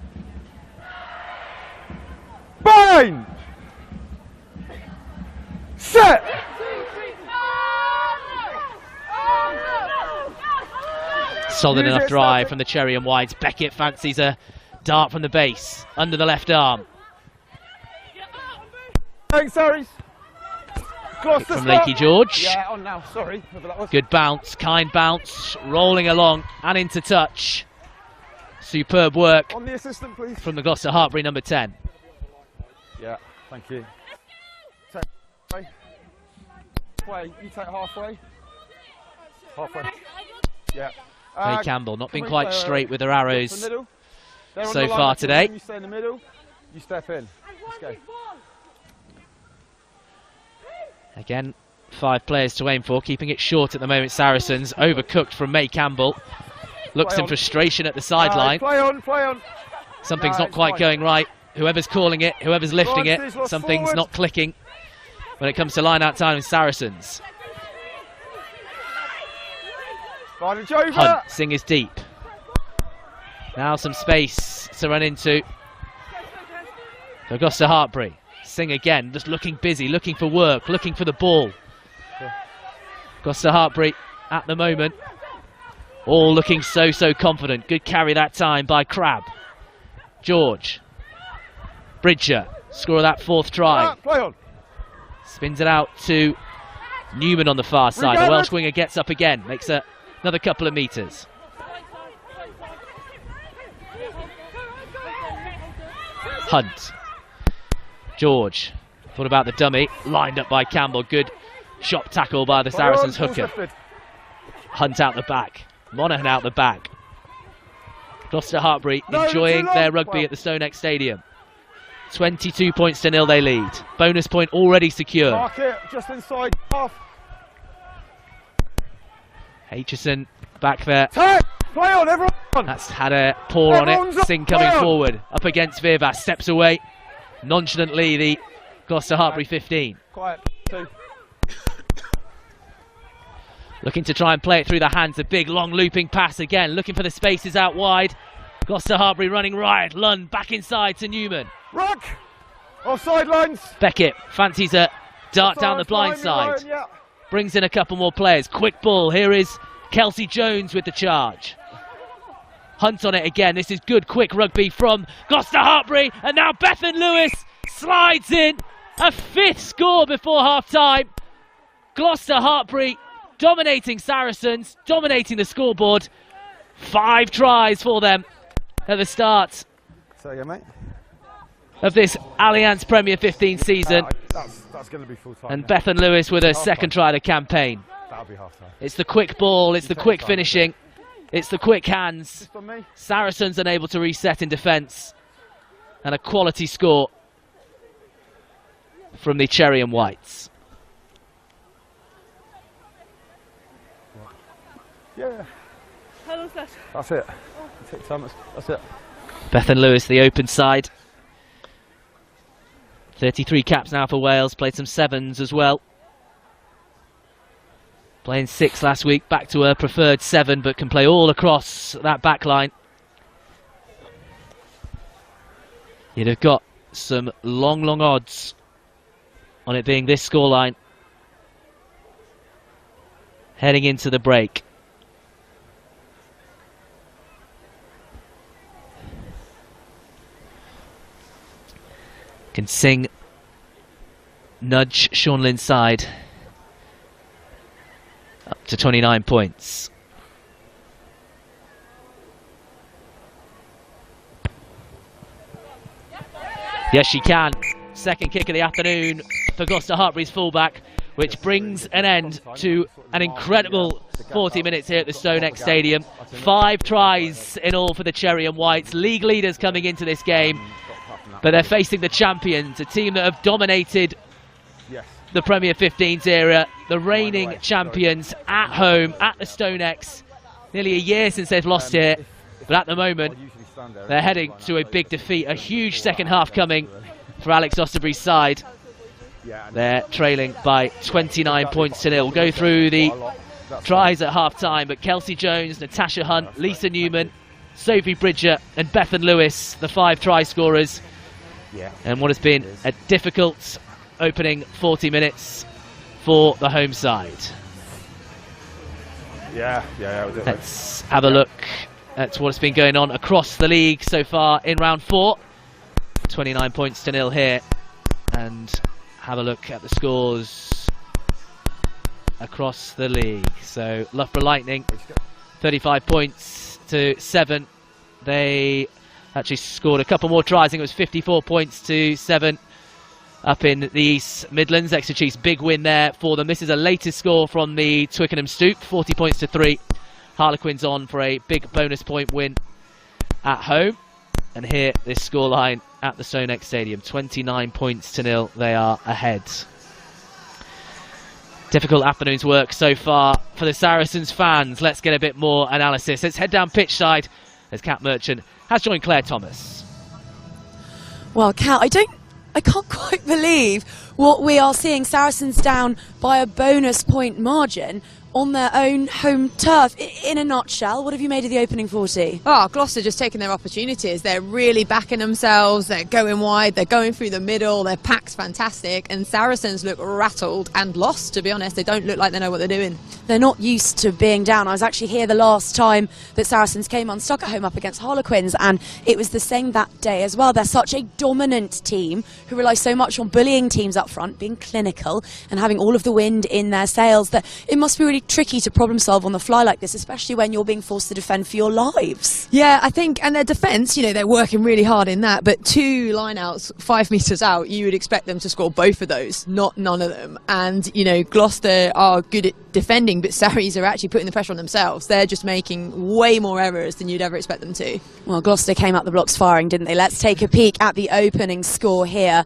Bind! Set! Solid enough drive from the cherry and whites. Beckett fancies a dart from the base, under the left arm. Thanks, Sarries. From Lakey George. Yeah, on now, sorry. Good bounce, kind bounce, rolling along and into touch. Superb work on the assistant, please. From the Gloucester-Hartpury number 10. Yeah, thank you. Take halfway. You take halfway. Halfway. Yeah. May Campbell not been quite straight with her arrows so far today. You stay in the middle. You step in. Let's go. Again, 5 players to aim for, keeping it short at the moment. Saracens overcooked from May Campbell. Looks in frustration at the sideline. Play on. Something's not quite going right. Whoever's calling it, whoever's lifting it, something's not clicking. when it comes to line-out time in Saracens. Hunt, Singh is deep. Now some space to run into for Gloucester-Hartpury. Singh again, just looking busy, looking for work, looking for the ball. Gloucester-Hartpury at the moment, all looking so confident. Good carry that time by Crabb. George. Bridger, score of that 4th try. Spins it out to Newman on the far side. The Welsh winger gets up again, makes another couple of metres. Hunt. George. Thought about the dummy. Lined up by Campbell. Good shot tackle by the Saracens hooker. Hunt out the back. Monaghan out the back. Gloucester-Hartpury enjoying their rugby at the StoneX Stadium. 22 points to 0 they lead. Bonus point already secure. Mark it, just inside half. Aitchison back there. Play on, everyone! That's had a paw on it. Singh coming forward. Up against Virvas. Steps away. Nonchalantly, the Gloucester-Hartpury 15. Quiet. 2. Looking to try and play it through the hands. A big, long, looping pass again. Looking for the spaces out wide. Gloucester-Hartpury running right. Lund back inside to Newman. Ruck! Offside lines! Beckett fancies a dart down the blind side. Brings in a couple more players. Quick ball. Here is Kelsey Jones with the charge. Hunt on it again. This is good, quick rugby from Gloucester-Hartpury. And now Bethan Lewis slides in. A 5th score before half-time. Gloucester-Hartpury dominating Saracens, dominating the scoreboard. 5 tries for them at the start of this Allianz Premier 15 season. That's going to be full time. And Bethan Lewis with a 2nd try of the campaign. That'll be half time. It's the quick ball, it's the quick finishing, it's the quick hands. Saracens unable to reset in defence. And a quality score from the Cherry and Whites. Yeah. How long's that? That's it. That's it. Bethan Lewis, the open side. 33 caps now for Wales, played some 7s as well. Playing 6 last week, back to her preferred 7, but can play all across that back line. You'd have got some long odds on it being this scoreline heading into the break. Can Singh nudge Sean Lynn's side up to 29 points. Yes, she can. Second kick of the afternoon for Gloucester-Hartpury's fullback, which brings an end to an incredible 40 minutes here at the StoneX Stadium. 5 tries in all for the Cherry and Whites. League leaders coming into this game. But they're facing the champions, a team that have dominated the Premier 15s era, the reigning champions at home at the StoneX. Nearly a year since they've lost here, but at the moment they're heading to a big defeat, a huge second half coming for Alex Osterbury's side. They're trailing by 29 points to 0. We'll go through the tries at half time, but Kelsey Jones, Natasha Hunt, Lisa Newman, Sophie Bridger and Bethan Lewis, the 5 try scorers. And what has been a difficult opening 40 minutes for the home side. Let's have a look at what's been going on across the league so far in round 4. 29 points to 0 here. And have a look at the scores across the league. So Loughborough Lightning, 35 points to 7. They actually scored a couple more tries. I think it was 54 points to 7 up in the East Midlands. Exeter Chiefs, big win there for them. This is a latest score from the Twickenham Stoop, 40 points to 3. Harlequins on for a big bonus point win at home. And here, this scoreline at the StoneX Stadium, 29 points to 0. They are ahead. Difficult afternoon's work so far for the Saracens fans. Let's get a bit more analysis. Let's head down pitch side as Kat Merchant has joined Claire Thomas. Well, Kat, I don't I can't quite believe what we are seeing. Saracens down by a bonus point margin on their own home turf. In a nutshell, what have you made of the opening 40? Oh, Gloucester just taking their opportunities. They're really backing themselves. They're going wide. They're going through the middle. Their pack's fantastic. And Saracens look rattled and lost, to be honest. They don't look like they know what they're doing. They're not used to being down. I was actually here the last time that Saracens came unstuck at home up against Harlequins, and it was the same that day as well. They're such a dominant team who rely so much on bullying teams up front, being clinical and having all of the wind in their sails, that it must be really tricky to problem solve on the fly like this, especially when you're being forced to defend for your lives. Yeah, I think, and their defence, you know, they're working really hard in that, but 2 line-outs 5 metres out, you would expect them to score both of those, not none of them. And, you know, Gloucester are good at defending, but Sarries are actually putting the pressure on themselves. They're just making way more errors than you'd ever expect them to. Well, Gloucester came up the blocks firing, didn't they? Let's take a peek at the opening score here.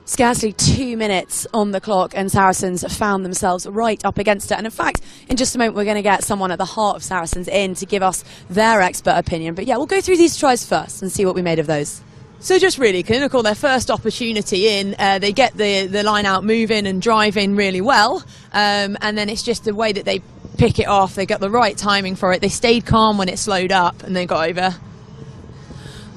Scarcely 2 minutes on the clock and Saracens found themselves right up against it. And in fact, in just a moment, we're going to get someone at the heart of Saracens in to give us their expert opinion. But yeah, we'll go through these tries first and see what we made of those. So just really clinical, their first opportunity in, they get the line out moving and driving really well, and then it's just the way that they pick it off. They got the right timing for it. They stayed calm when it slowed up and they got over.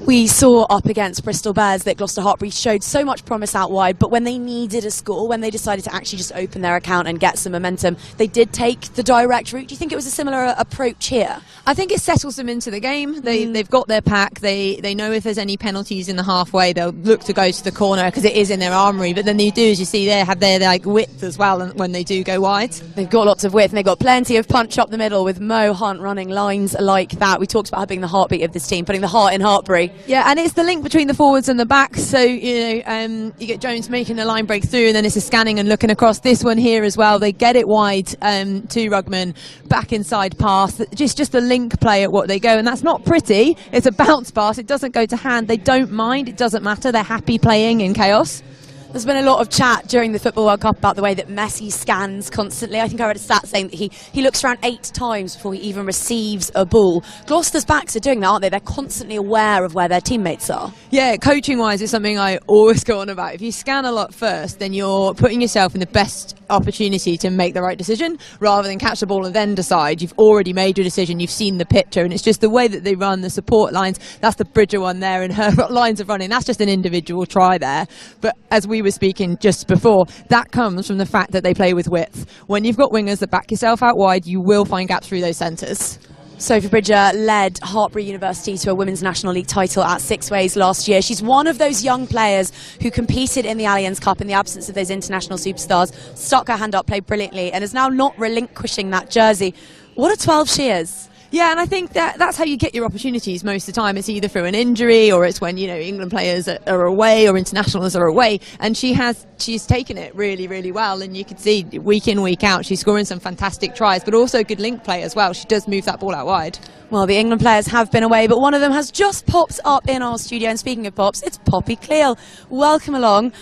We saw up against Bristol Bears that Gloucester-Hartpury showed so much promise out wide, but when they needed a score, when they decided to actually just open their account and get some momentum, they did take the direct route. Do you think it was a similar approach here? I think it settles them into the game. They've got their pack. They know if there's any penalties in the halfway, they'll look to go to the corner because it is in their armoury. But then they do, as you see there, have their like width as well when they do go wide. They've got lots of width and they've got plenty of punch up the middle with Mo Hunt running lines like that. We talked about her being the heartbeat of this team, putting the heart in Hartpury. Yeah, and it's the link between the forwards and the backs. So, you know, you get Jones making the line break through and then it's a scanning and looking across. This one here as well, they get it wide to Rugman, back inside pass. Just a link play at what they go. And that's not pretty. It's a bounce pass. It doesn't go to hand. They don't mind. It doesn't matter. They're happy playing in chaos. There's been a lot of chat during the Football World Cup about the way that Messi scans constantly. I think I read a stat saying that he looks around 8 times before he even receives a ball. Gloucester's backs are doing that, aren't they? They're constantly aware of where their teammates are. Yeah, coaching-wise, it's something I always go on about. If you scan a lot first, then you're putting yourself in the best opportunity to make the right decision rather than catch the ball and then decide. You've already made your decision, you've seen the picture, and it's just the way that they run the support lines. That's the Bridger one there, and her lines of running. That's just an individual try there. But as we were speaking just before, that comes from the fact that they play with width. When you've got wingers that back yourself out wide, you will find gaps through those centres. Sophie Bridger led Hartpury University to a Women's National League title at Six Ways last year. She's one of those young players who competed in the Allianz Cup in the absence of those international superstars, stuck her hand up, played brilliantly, and is now not relinquishing that jersey. What a 12 she is. Yeah, and I think that's how you get your opportunities most of the time. It's either through an injury or it's when, you know, England players are away or internationals are away. And she's taken it really, really well. And you can see week in, week out, she's scoring some fantastic tries, but also good link play as well. She does move that ball out wide. Well, the England players have been away, but one of them has just popped up in our studio. And speaking of pops, it's Poppy Cleal. Welcome along.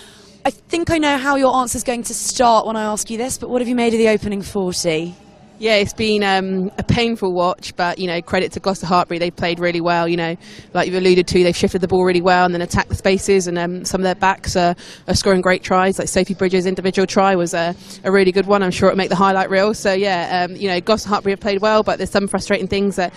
I think I know how your answer's going to start when I ask you this, but what have you made of the opening 40? Yeah, it's been a painful watch, but, you know, credit to Gloucester-Hartpury. They've played really well, you know, like you've alluded to, they've shifted the ball really well and then attacked the spaces, and some of their backs are scoring great tries. Like Sophie Bridger's individual try was a really good one. I'm sure it'll make the highlight reel. So, yeah, you know, Gloucester-Hartpury have played well, but there's some frustrating things that,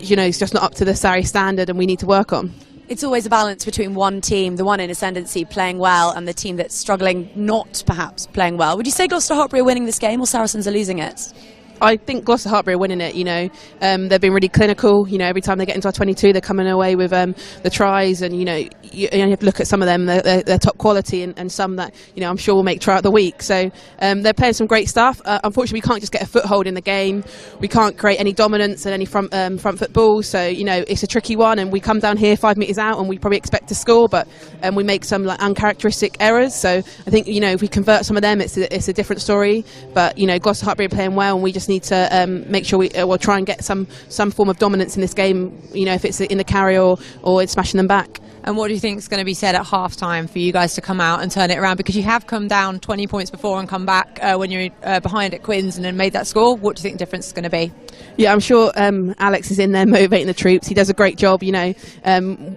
you know, it's just not up to the Sarri standard and we need to work on. It's always a balance between one team, the one in ascendancy, playing well, and the team that's struggling, not perhaps playing well. Would you say Gloucester-Hartpury are winning this game or Saracens are losing it? I think Gloucester-Hartpury are winning it, you know. They've been really clinical, you know, every time they get into our 22 they're coming away with the tries, and, you know, you have to look at some of them, they're top quality, and some that, you know, I'm sure will make try out the week. So they're playing some great stuff. Unfortunately, we can't just get a foothold in the game. We can't create any dominance and any front foot ball. So, you know, it's a tricky one, and we come down here 5 metres out and we probably expect to score, but we make some like uncharacteristic errors. So I think, you know, if we convert some of them, it's a different story. But, you know, Gloucester-Hartpury are playing well, and we just need to make sure we'll try and get some form of dominance in this game, you know, if it's in the carry or it's smashing them back. And what do you think is going to be said at half-time for you guys to come out and turn it around? Because you have come down 20 points before and come back when you're behind at Quins and then made that score. What do you think the difference is going to be? Yeah, I'm sure Alex is in there motivating the troops. He does a great job, you know.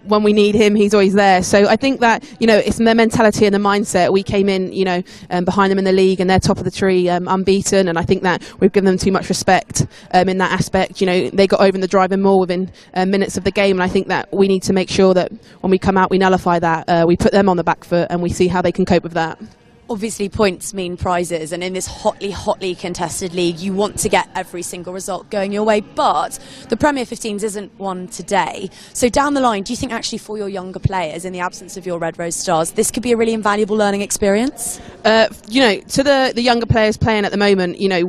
When we need him, he's always there. So I think that, you know, it's their mentality and the mindset. We came in, you know, behind them in the league and they're top of the tree, unbeaten. And I think that we've given them too much respect in that aspect. You know, they got over in the driving more within minutes of the game. And I think that we need to make sure that when we come out, we nullify that. We put them on the back foot and we see how they can cope with that. Obviously, points mean prizes, and in this hotly contested league, you want to get every single result going your way, but the Premier 15s isn't one today. So down the line, do you think actually for your younger players, in the absence of your Red Rose Stars, this could be a really invaluable learning experience? You know, to the younger players playing at the moment, you know,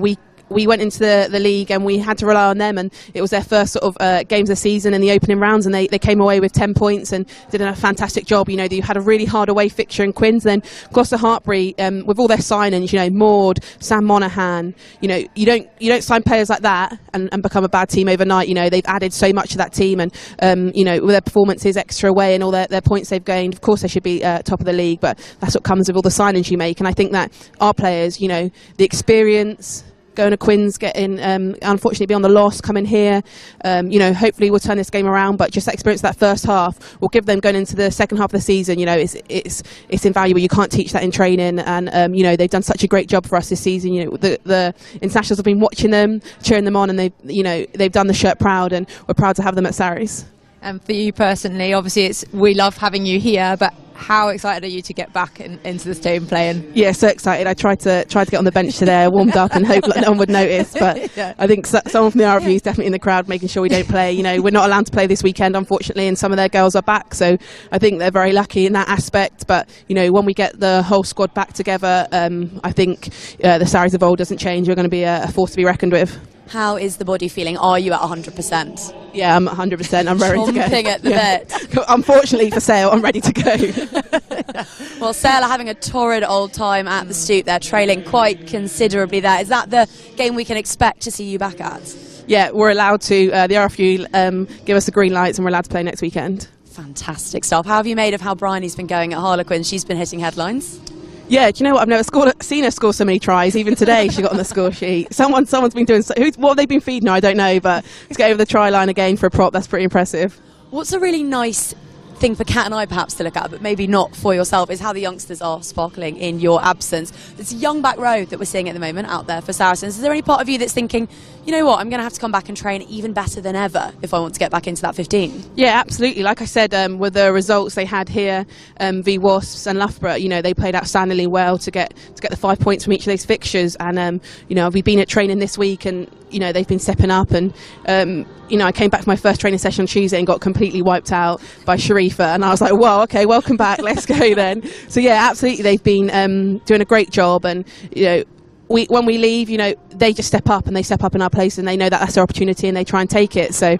we went into the league and we had to rely on them, and it was their first sort of games of the season in the opening rounds, and they came away with 10 points and did a fantastic job. You know, they had a really hard away fixture in Quins. Then Gloucester-Hartpury, with all their signings, you know, Maud, Sam Monaghan, you know, you don't sign players like that and become a bad team overnight. You know, they've added so much to that team, and you know, with their performances extra away and all their points they've gained, of course they should be top of the league, but that's what comes with all the signings you make. And I think that our players, you know, the experience, going to Quins, getting unfortunately be on the loss, coming here, you know, hopefully we'll turn this game around, but just that experience that first half will give them going into the second half of the season. You know, it's invaluable. You can't teach that in training, and you know, they've done such a great job for us this season. You know, the internationals have been watching them, cheering them on, and they've done the shirt proud, and we're proud to have them at Sarries. And for you personally, obviously we love having you here, but how excited are you to get back into the team playing? Yeah, so excited. I tried to get on the bench today, warmed up and hope no one would notice, but yeah. I think someone from the RFU is definitely in the crowd making sure we don't play. You know, we're not allowed to play this weekend, unfortunately, and some of their girls are back, so I think they're very lucky in that aspect. But you know, when we get the whole squad back together, I think the Sarries of old doesn't change. We're going to be a force to be reckoned with. How is the body feeling? Are you at 100%? Yeah, I'm at 100%. I'm ready to go. Chomping at the bit. Unfortunately for Sale, I'm ready to go. Well, Sale are having a torrid old time at the Stoop. They're trailing quite considerably there. Is that the game we can expect to see you back at? Yeah, we're allowed to. The RFU give us the green lights and we're allowed to play next weekend. Fantastic stuff. How have you made of how Bryony's been going at Harlequins? She's been hitting headlines. Yeah, do you know what? I've never seen her score so many tries. Even today, she got on the score sheet. Someone's been doing. What have they been feeding her? I don't know, but to get over the try line again for a prop, that's pretty impressive. What's a really nice thing for Kat and I perhaps to look at, but maybe not for yourself, is how the youngsters are sparkling in your absence. It's a young back row that we're seeing at the moment out there for Saracens. Is there any part of you that's thinking, you know what, I'm going to have to come back and train even better than ever if I want to get back into that 15? Yeah, absolutely. Like I said, with the results they had here, v Wasps and Loughborough, you know, they played outstandingly well to get the 5 points from each of those fixtures. And you know, we've been at training this week, and you know, they've been stepping up. And you know, I came back for my first training session on Tuesday and got completely wiped out by Sharifa, and I was like, well, okay, welcome back, let's go then. So yeah, absolutely, they've been doing a great job. And you know, when we leave, you know, they just step up, and they step up in our place, and they know that that's their opportunity, and they try and take it. So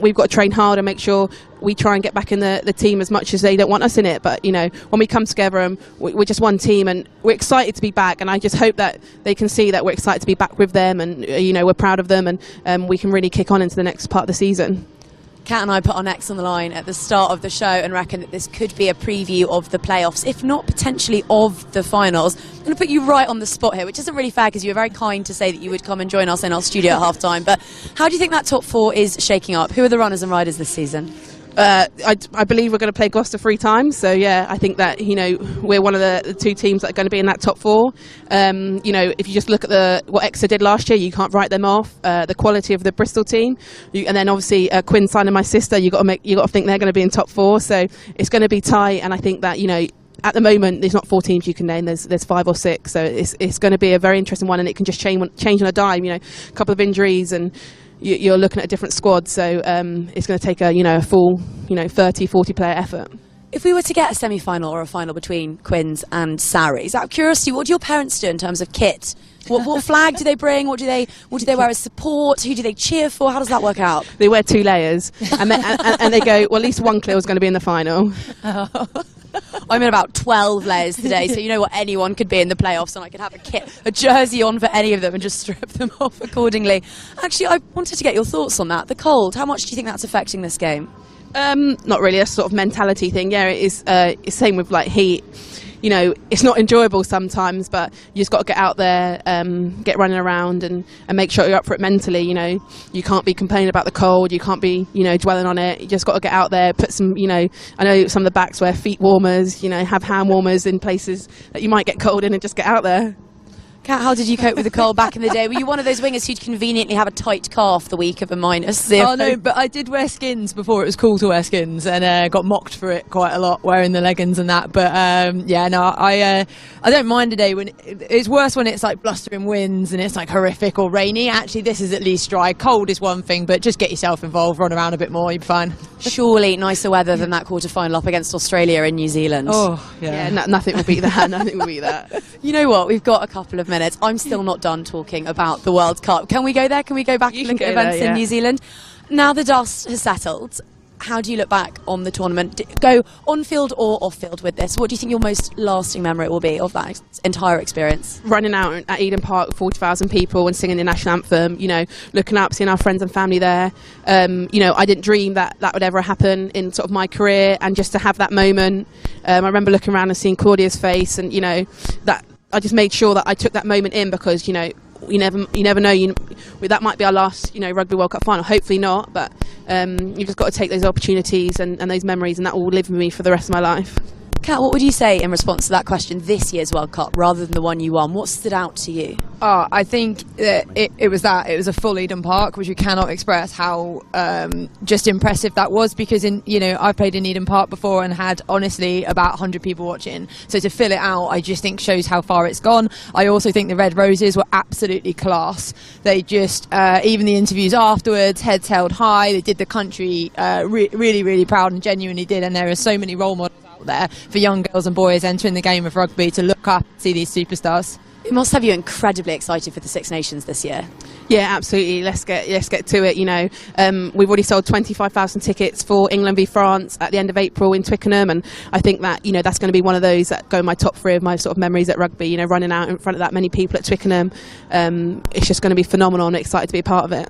we've got to train hard and make sure we try and get back in the team as much as they don't want us in it. But you know, when we come together, and we're just one team, and we're excited to be back. And I just hope that they can see that we're excited to be back with them, and you know, we're proud of them, and we can really kick on into the next part of the season. Kat and I put our necks on the line at the start of the show and reckon that this could be a preview of the playoffs, if not potentially of the finals. I'm going to put you right on the spot here, which isn't really fair because you were very kind to say that you would come and join us in our studio at half-time. But how do you think that top four is shaking up? Who are the runners and riders this season? I believe we're going to play Gloucester 3 times, so yeah, I think that, you know, we're one of the two teams that are going to be in that top four. You know, if you just look at what Exeter did last year, you can't write them off. The quality of the Bristol team, and then obviously Quinn signing my sister, you got to think they're going to be in top four, so it's going to be tight. And I think that, you know, at the moment there's not 4 teams you can name, there's 5 or 6, so it's going to be a very interesting one, and it can just change on a dime. You know, a couple of injuries, and you're looking at a different squad, so it's going to take a full 30-40 player effort. If we were to get a semi-final or a final between Quins and Sarries, out of curiosity, what do your parents do in terms of kit? What flag do they bring? What do they wear as support? Who do they cheer for? How does that work out? They wear 2 layers, and they go, well, at least one clear is going to be in the final. I'm in about 12 layers today, so you know what, anyone could be in the playoffs, and I could have a jersey on for any of them and just strip them off accordingly. Actually, I wanted to get your thoughts on that. The cold, how much do you think that's affecting this game? Not really a sort of mentality thing. Yeah, it is. It's same with like heat. You know, it's not enjoyable sometimes, but you just got to get out there, get running around and make sure you're up for it mentally. You know, you can't be complaining about the cold, you can't be, you know, dwelling on it. You just got to get out there, put some, you know, I know some of the backs wear feet warmers, you know, have hand warmers in places that you might get cold in, and just get out there. Kat, how did you cope with the cold back in the day? Were you one of those wingers who'd conveniently have a tight calf the week of a -0? Oh no, but I did wear skins before it was cool to wear skins, and got mocked for it quite a lot, wearing the leggings and that. But yeah, no, I don't mind a day when it's worse when it's like blustering winds and it's like horrific or rainy. Actually, this is at least dry. Cold is one thing, but just get yourself involved, run around a bit more, you'll be fine. Surely nicer weather than that quarter-final up against Australia and New Zealand. Oh yeah, Nothing will beat that. Nothing will beat that. You know what? We've got a couple of minutes. I'm still not done talking about the World Cup. Can we go there? Can we go back and look at events in New Zealand? Now the dust has settled, how do you look back on the tournament? Go on-field or off-field with this. What do you think your most lasting memory will be of that entire experience? Running out at Eden Park, 40,000 people and singing the national anthem, you know, looking up, seeing our friends and family there. You know, I didn't dream that would ever happen in sort of my career, and just to have that moment. I remember looking around and seeing Claudia's face, and, you know, that I just made sure that I took that moment in, because, you know, you never know. That might be our last, you know, Rugby World Cup final. Hopefully not, but you've just got to take those opportunities and those memories, and that will live with me for the rest of my life. Kat, what would you say in response to that question, this year's World Cup rather than the one you won? What stood out to you? Oh, I think it was a full Eden Park, which we cannot express how just impressive that was, because I've played in Eden Park before and had honestly about 100 people watching, so to fill it out I just think shows how far it's gone. I also think the Red Roses were absolutely class. They just even the interviews afterwards, heads held high, they did the country really, really proud, and genuinely did, and there are so many role models out there for young girls and boys entering the game of rugby to look up and see these superstars. It must have you incredibly excited for the Six Nations this year. Yeah, absolutely. Let's get to it. You know, we've already sold 25,000 tickets for England v France at the end of April in Twickenham, and I think that, you know, that's going to be one of those that go in my top 3 of my sort of memories at rugby. You know, running out in front of that many people at Twickenham, it's just going to be phenomenal. I'm excited to be a part of it.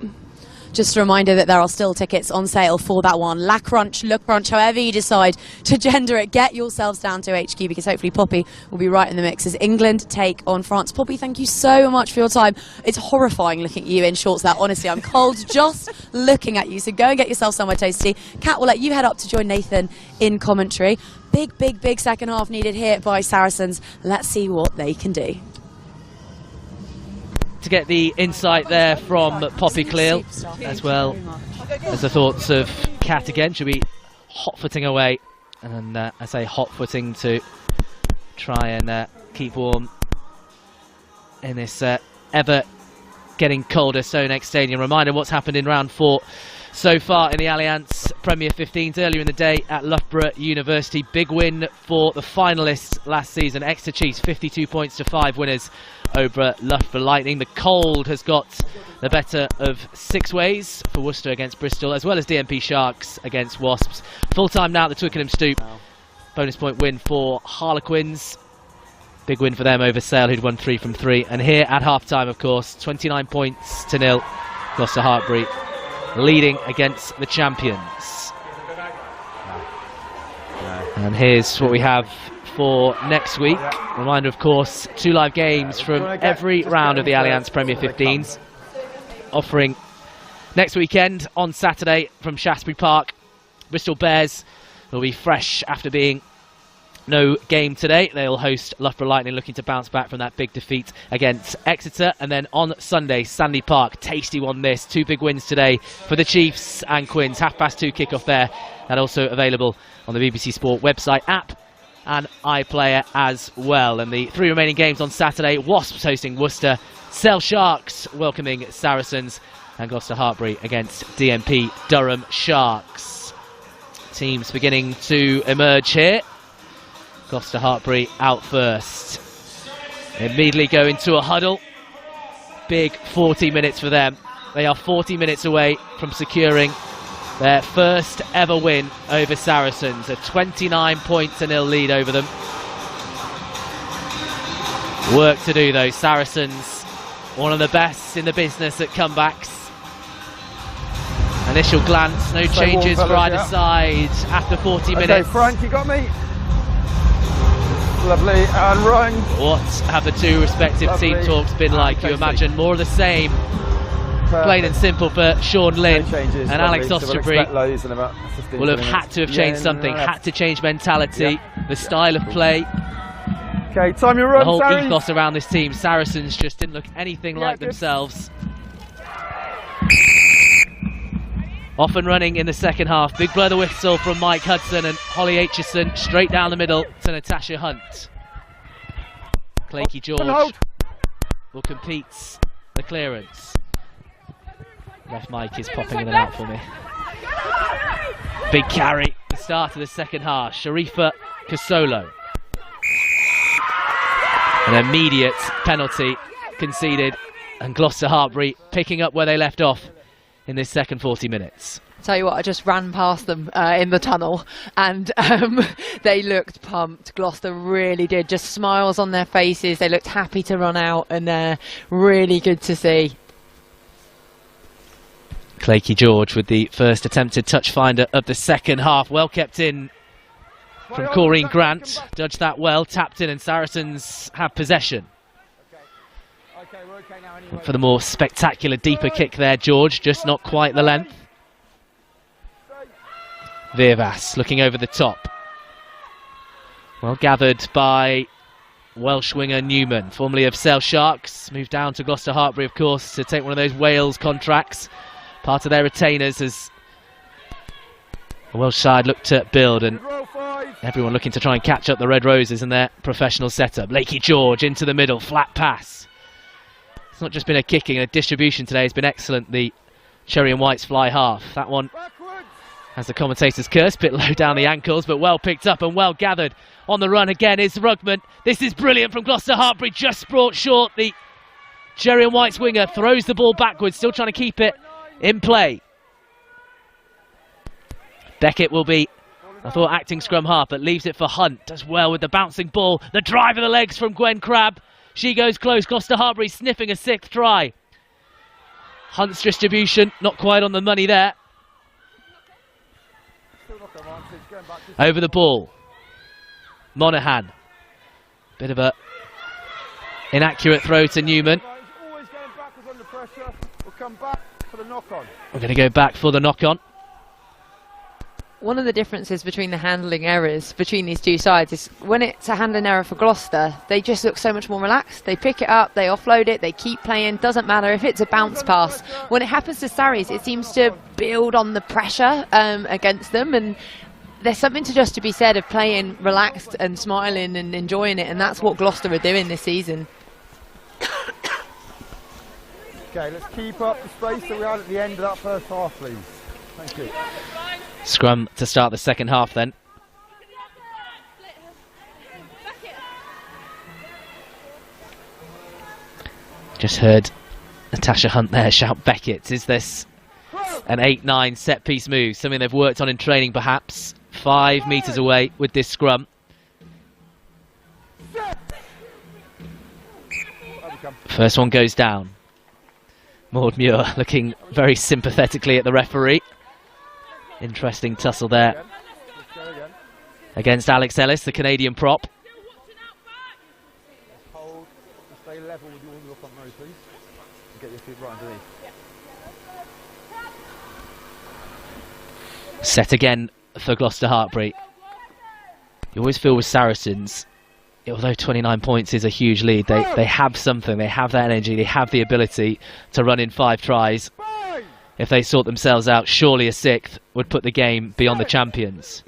Just a reminder that there are still tickets on sale for that one. La Crunch, Le Crunch, however you decide to gender it, get yourselves down to HQ, because hopefully Poppy will be right in the mix as England take on France. Poppy, thank you so much for your time. It's horrifying looking at you in shorts there. Honestly, I'm cold just looking at you. So go and get yourself somewhere toasty. Kat will let you head up to join Nathan in commentary. Big second half needed here by Saracens. Let's see what they can do. To get the insight there from Poppy Cleal, as well as the thoughts of Kat again. She'll be hot-footing away, and I say hot-footing to try and keep warm in this ever getting colder Stonex Stadium. Reminder what's happened in round 4 so far in the Allianz Premier 15s. Earlier in the day at Loughborough University, big win for the finalists last season. Exeter Chiefs 52 points to 5 winners over Loughborough Lightning. The cold has got the better of 6 ways for Worcester against Bristol, as well as DMP Sharks against Wasps. Full time now at the Twickenham Stoop. Bonus point win for Harlequins. Big win for them over Sale, who'd won 3 from 3. And here at half time, of course, 29 points to 0. Gloucester-Hartpury leading against the champions. And here's what we have for next week. Reminder, of course, 2 live games from every round of the Allianz Premier 15s, offering next weekend on Saturday from Shaftesbury Park. Bristol Bears will be fresh after being no game today. They'll host Loughborough Lightning, looking to bounce back from that big defeat against Exeter. And then on Sunday, Sandy Park, tasty one this. 2 big wins today for the Chiefs and Quins. 2:30 kickoff there, and also available on the BBC Sport website, app and iPlayer as well. And the 3 remaining games on Saturday: Wasps hosting Worcester, Sale Sharks welcoming Saracens, and Gloucester-Hartpury against DMP Durham Sharks. Teams beginning to emerge here. Gloucester-Hartpury out first. Immediately go into a huddle. Big 40 minutes for them. They are 40 minutes away from securing their first ever win over Saracens. A 29-0 lead over them. Work to do though. Saracens, one of the best in the business at comebacks. And Initial glance, no changes for either side after 40 minutes. Okay, Frank, you got me. Lovely, and run. What have the two respective team talks been like? You imagine more of the same. Plain and simple for Sean Lynn and Alex Osterbury. Will have had to have changed something, had to change mentality, the style of play. Okay, time your run, the whole Saracens. ethos around this team. Saracens just didn't look anything like themselves. Off and running in the second half. Big blow the whistle from Mike Hudson and Holly Aitchison straight down the middle to Natasha Hunt. Claky George will compete the clearance. Left Mike is popping in and out for me. Big carry, the start of the second half. Sharifa Kasolo. An immediate penalty conceded, and Gloucester-Hartpury picking up where they left off in this second 40 minutes. Tell you what, I just ran past them in the tunnel, and they looked pumped. Gloucester really did. Just smiles on their faces. They looked happy to run out, and really good to see. Claky George with the first attempted touch finder of the second half. Well kept in from Corrine Grant. Judged that well, tapped in, and Saracens have possession. For the more spectacular, deeper kick there, George, just not quite the length. Virvas looking over the top. Well gathered by Welsh winger Newman, formerly of Sale Sharks. Moved down to Gloucester-Hartpury, of course, to take one of those Wales contracts. Part of their retainers as the Welsh side looked to build, and everyone looking to try and catch up the Red Roses in their professional setup. Lakey George into the middle, flat pass. It's not just been a kicking, a distribution today has been excellent. The Cherry and White's fly half. That one, as the commentators curse, bit low down the ankles, but well picked up and well gathered. On the run again is Rugman. This is brilliant from Gloucester-Hartpury, just brought short. The Cherry and White's winger throws the ball backwards, still trying to keep it in play. Beckett will be, I thought, acting scrum half, but leaves it for Hunt. Does well with the bouncing ball. The drive of the legs from Gwen Crabb. She goes close. Gloucester-Hartpury sniffing a sixth try. Hunt's distribution, not quite on the money there. Over the ball. Monaghan. Bit of a inaccurate throw to Newman. We're going to go back for the knock-on. One of the differences between the handling errors between these two sides is when it's a handling error for Gloucester, they just look so much more relaxed. They pick it up, they offload it, they keep playing. Doesn't matter if it's a bounce pass. When it happens to Sarries, it seems to build on the pressure against them, and there's something to be said of playing relaxed and smiling and enjoying it, and that's what Gloucester are doing this season. Okay, let's keep up the space that we had at the end of that first half, please. Thank you. Scrum to start the second half then. Just heard Natasha Hunt there shout Beckett. Is this an 8-9 set piece move? Something they've worked on in training perhaps. 5 metres away with this scrum. First one goes down. Maud Muir looking very sympathetically at the referee. Interesting tussle there against Alex Ellis, the Canadian prop. Hold, stay level with your front row, please. Get your feet right underneath. Set again for Gloucester-Hartpury. You always feel with Saracens, although 29 points is a huge lead, they have something, they have that energy, they have the ability to run in 5 tries. If they sort themselves out, surely a 6th would put the game beyond the champions.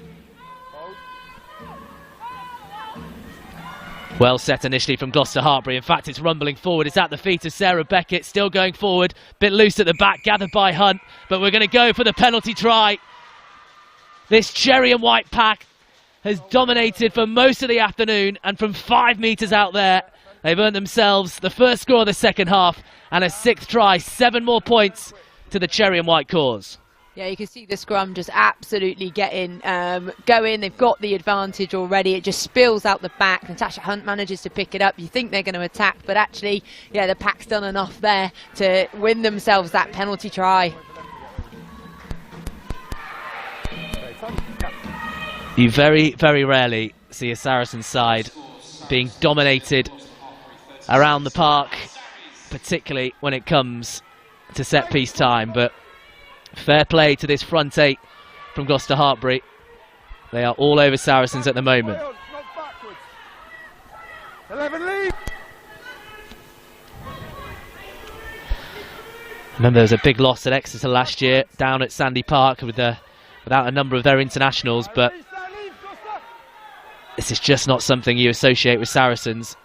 Well set initially from Gloucester-Hartpury. In fact, it's rumbling forward. It's at the feet of Sarah Beckett, still going forward. Bit loose at the back, gathered by Hunt. But we're going to go for the penalty try. This Cherry and White pack has dominated for most of the afternoon, and from 5 metres out there, they've earned themselves the first score of the second half and a 6th try. 7 more points to the Cherry and White cause. Yeah, you can see the scrum just absolutely getting going. They've got the advantage already. It just spills out the back. Natasha Hunt manages to pick it up. You think they're going to attack, but actually, yeah, the pack's done enough there to win themselves that penalty try. You very, very rarely see a Saracens side being dominated around the park, particularly when it comes to set-piece time, but fair play to this front eight from Gloucester-Hartpury. They are all over Saracens at the moment. 11 lead. Remember, there was a big loss at Exeter last year, down at Sandy Park without a number of their internationals, but this is just not something you associate with Saracens.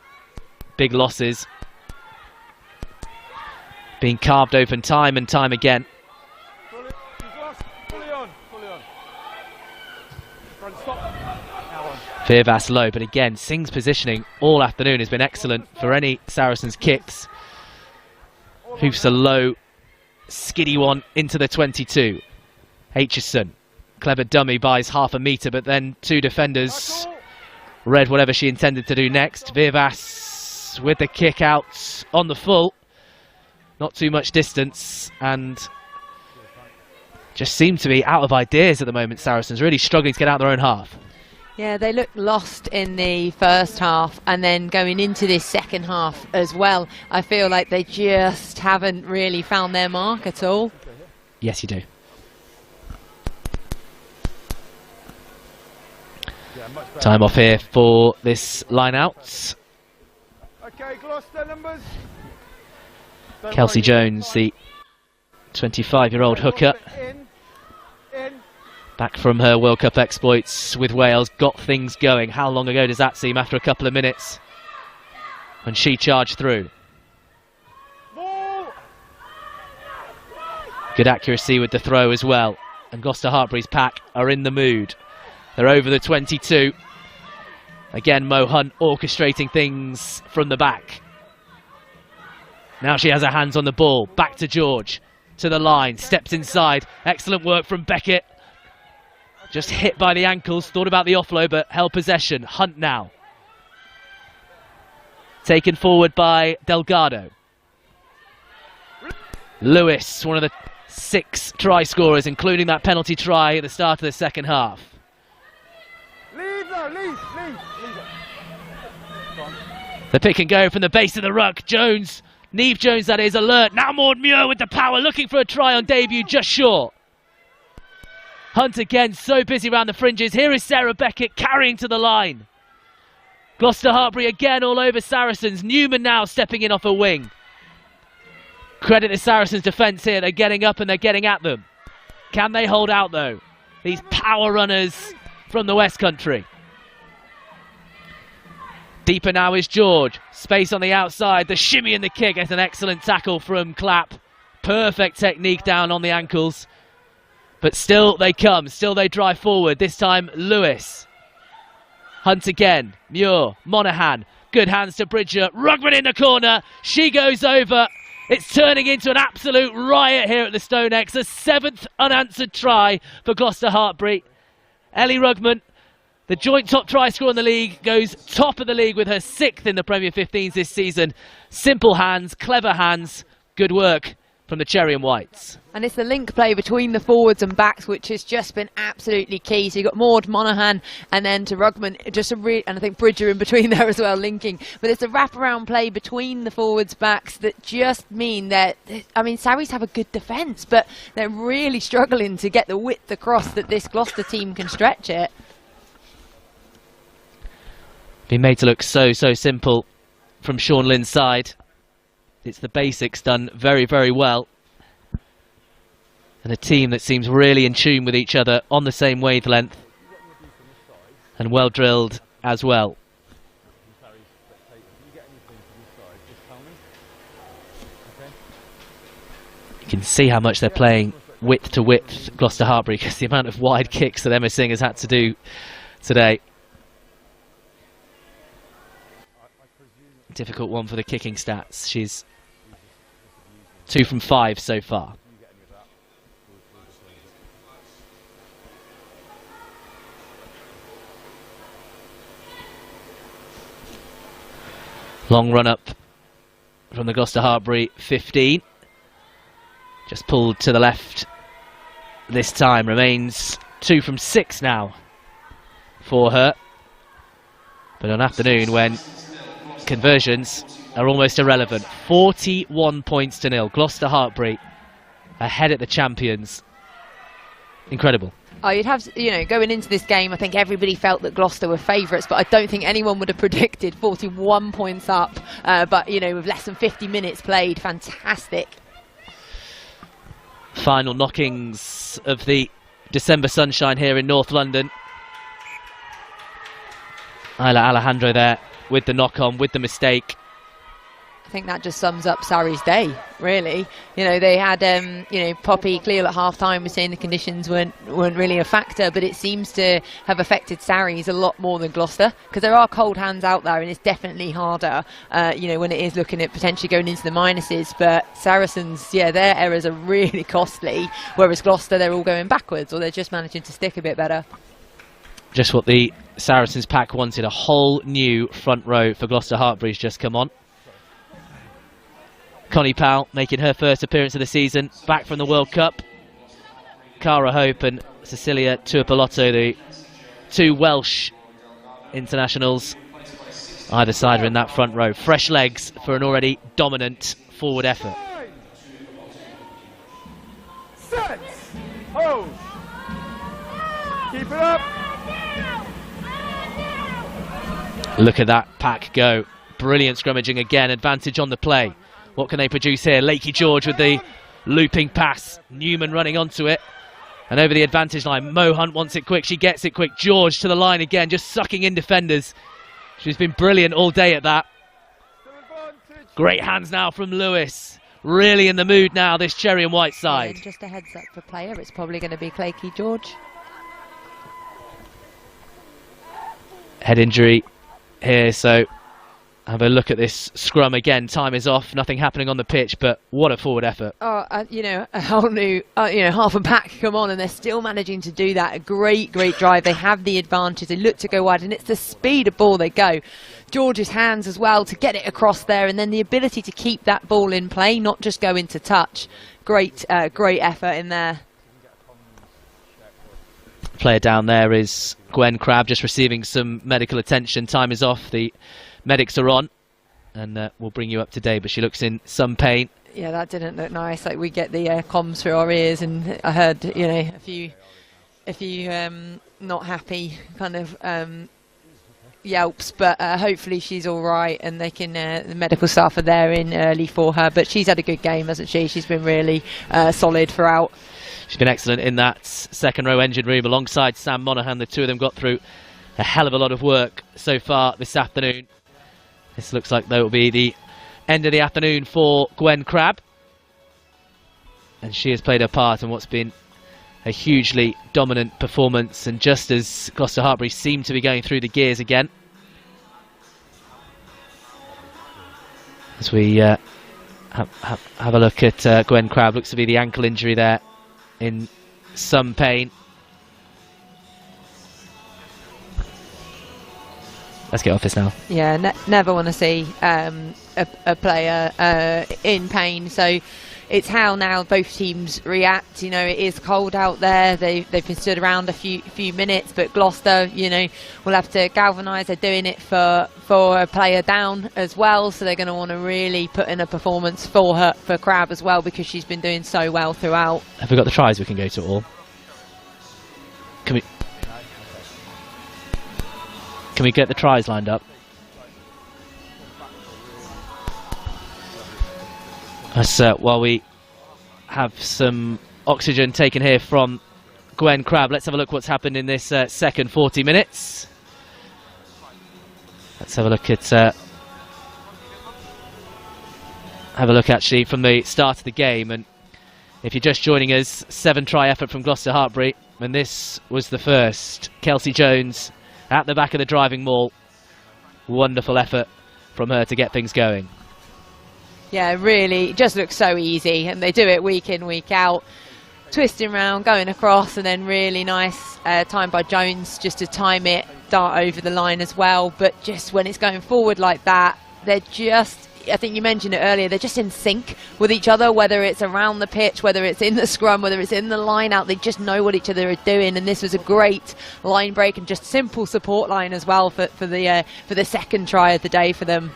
Big losses being carved open time and time again. Virvas low, but again, Singh's positioning all afternoon has been excellent for any Saracens kicks. Hoofs a low, skiddy one into the 22. Aitchison, clever dummy, buys half a metre, but then two defenders read whatever she intended to do next. Virvas with the kick out on the full. Not too much distance, and just seem to be out of ideas at the moment. Saracens really struggling to get out their own half. Yeah, they look lost in the first half, and then going into this second half as well. I feel like they just haven't really found their mark at all. Yes, you do. Time off here for this line out. Okay, Gloucester numbers. Kelsey Jones, the 25-year-old hooker, back from her World Cup exploits with Wales, got things going. How long ago does that seem after a couple of minutes when she charged through? Good accuracy with the throw as well. And Gloucester-Hartpury's pack are in the mood. They're over the 22. Again, Mo Hunt orchestrating things from the back. Now she has her hands on the ball. Back to George. To the line. Steps inside. Excellent work from Beckett. Just hit by the ankles. Thought about the offload, but held possession. Hunt now. Taken forward by Delgado. Lewis, one of the 6 try scorers, including that penalty try at the start of the second half. Leave now, leave. The pick and go from the base of the ruck. Jones, Neve Jones that is, alert. Now Maud Muir with the power, looking for a try on debut, just short. Hunt again, so busy around the fringes. Here is Sarah Beckett carrying to the line. Gloucester-Hartpury again all over Saracens. Newman now stepping in off a wing. Credit the Saracens defence here. They're getting up and they're getting at them. Can they hold out though? These power runners from the West Country. Deeper now is George. Space on the outside. The shimmy and the kick. It's an excellent tackle from Clapp. Perfect technique down on the ankles. But still they come. Still they drive forward. This time Lewis. Hunt again. Muir. Monaghan. Good hands to Bridger. Rugby in the corner. She goes over. It's turning into an absolute riot here at the Stone X. A 7th unanswered try for Gloucester-Hartpury. Ellie Rugman, the joint top try scorer in the league, goes top of the league with her 6th in the Premier 15s this season. Simple hands, clever hands, good work from the Cherry and Whites. And it's the link play between the forwards and backs which has just been absolutely key. So you've got Maud, Monaghan, and then to Rugman, and I think Bridger in between there as well, linking. But it's a wraparound play between the forwards backs that just mean that, I mean, Sarries have a good defence, but they're really struggling to get the width across that this Gloucester team can stretch it. Been made to look so simple from Sean Lynn's side. It's the basics done very, very well. And a team that seems really in tune with each other, on the same wavelength. And well drilled as well. You can see how much they're playing width to width, Gloucester-Hartpury, because the amount of wide kicks that Emma Singh has had to do today. Difficult one for the kicking stats. She's 2 from 5 so far. Long run up from the Gloucester-Hartpury 15. Just pulled to the left this time. Remains 2 from 6 now for her. But an afternoon when conversions are almost irrelevant. 41 points to 0. Gloucester-Hartpury ahead at the champions. Incredible. Oh, you'd have, going into this game, I think everybody felt that Gloucester were favourites, but I don't think anyone would have predicted 41 points up. But, with less than 50 minutes played, fantastic. Final knockings of the December sunshine here in North London. Isla Alejandro there with the knock-on, with the mistake. I think that just sums up Sarri's day, really. They had, Poppy Cleo at half-time was saying the conditions weren't really a factor, but it seems to have affected Sarri's a lot more than Gloucester, because there are cold hands out there, and it's definitely harder, when it is looking at potentially going into the minuses. But Saracens, their errors are really costly, whereas Gloucester, they're all going backwards, or they're just managing to stick a bit better. Just what the Saracens pack wanted, a whole new front row for Gloucester-Hartpury's just come on. Connie Powell making her first appearance of the season, back from the World Cup. Cara Hope and Cecilia Tuapolotto, the two Welsh internationals. Either side are in that front row. Fresh legs for an already dominant forward effort. Set. Hold. Keep it up. Look at that pack go. Brilliant scrummaging again. Advantage on the play. What can they produce here? Lakey George with the looping pass. Newman running onto it. And over the advantage line. Mo Hunt wants it quick. She gets it quick. George to the line again. Just sucking in defenders. She's been brilliant all day at that. Great hands now from Lewis. Really in the mood now, this cherry and white side. And just a heads up for player. It's probably going to be Lakey George. Head injury here, so have a look at this scrum again. Time is off, nothing happening on the pitch, but what a forward effort. A whole new, half a pack come on, and they're still managing to do that. A great drive. They have the advantage. They look to go wide, and it's the speed of ball they go. George's hands as well to get it across there, and then the ability to keep that ball in play, not just go into touch. Great effort in there. Player down there is Gwen Crabb, just receiving some medical attention. Time is off. The medics are on, and we'll bring you up to date, but she looks in some pain. Yeah, that didn't look nice. Like, we get the comms through our ears, and I heard, a few not happy kind of yelps, but hopefully she's all right, and they can. The medical staff are there in early for her, but she's had a good game, hasn't she? She's been really solid throughout. She's been excellent in that second row engine room alongside Sam Monaghan. The two of them got through a hell of a lot of work so far this afternoon. This looks like that will be the end of the afternoon for Gwen Crabb. And she has played her part in what's been a hugely dominant performance. And just as Gloucester-Hartpury seem to be going through the gears again, as we have a look at Gwen Crabb, looks to be the ankle injury there, in some pain. Let's get off this now. Yeah, never want to see a player in pain. So it's how now both teams react. It is cold out there. They've been stood around a few minutes, but Gloucester, will have to galvanise. They're doing it for a player down as well, so they're going to want to really put in a performance for Crabb as well, because she's been doing so well throughout. Have we got the tries we can go to all? Can we get the tries lined up? While we have some oxygen taken here from Gwen Crabb, let's have a look what's happened in this second 40 minutes. Let's have a look at actually from the start of the game. And if you're just joining us, 7-try effort from Gloucester-Hartpury, and this was the first. Kelsey Jones at the back of the driving maul. Wonderful effort from her to get things going. Yeah, really, it just looks so easy, and they do it week in, week out. Twisting around, going across, and then really nice time by Jones just to time it, dart over the line as well. But just when it's going forward like that, they're just, I think you mentioned it earlier, they're just in sync with each other, whether it's around the pitch, whether it's in the scrum, whether it's in the line out, they just know what each other are doing, and this was a great line break and just simple support line as well for the second try of the day for them.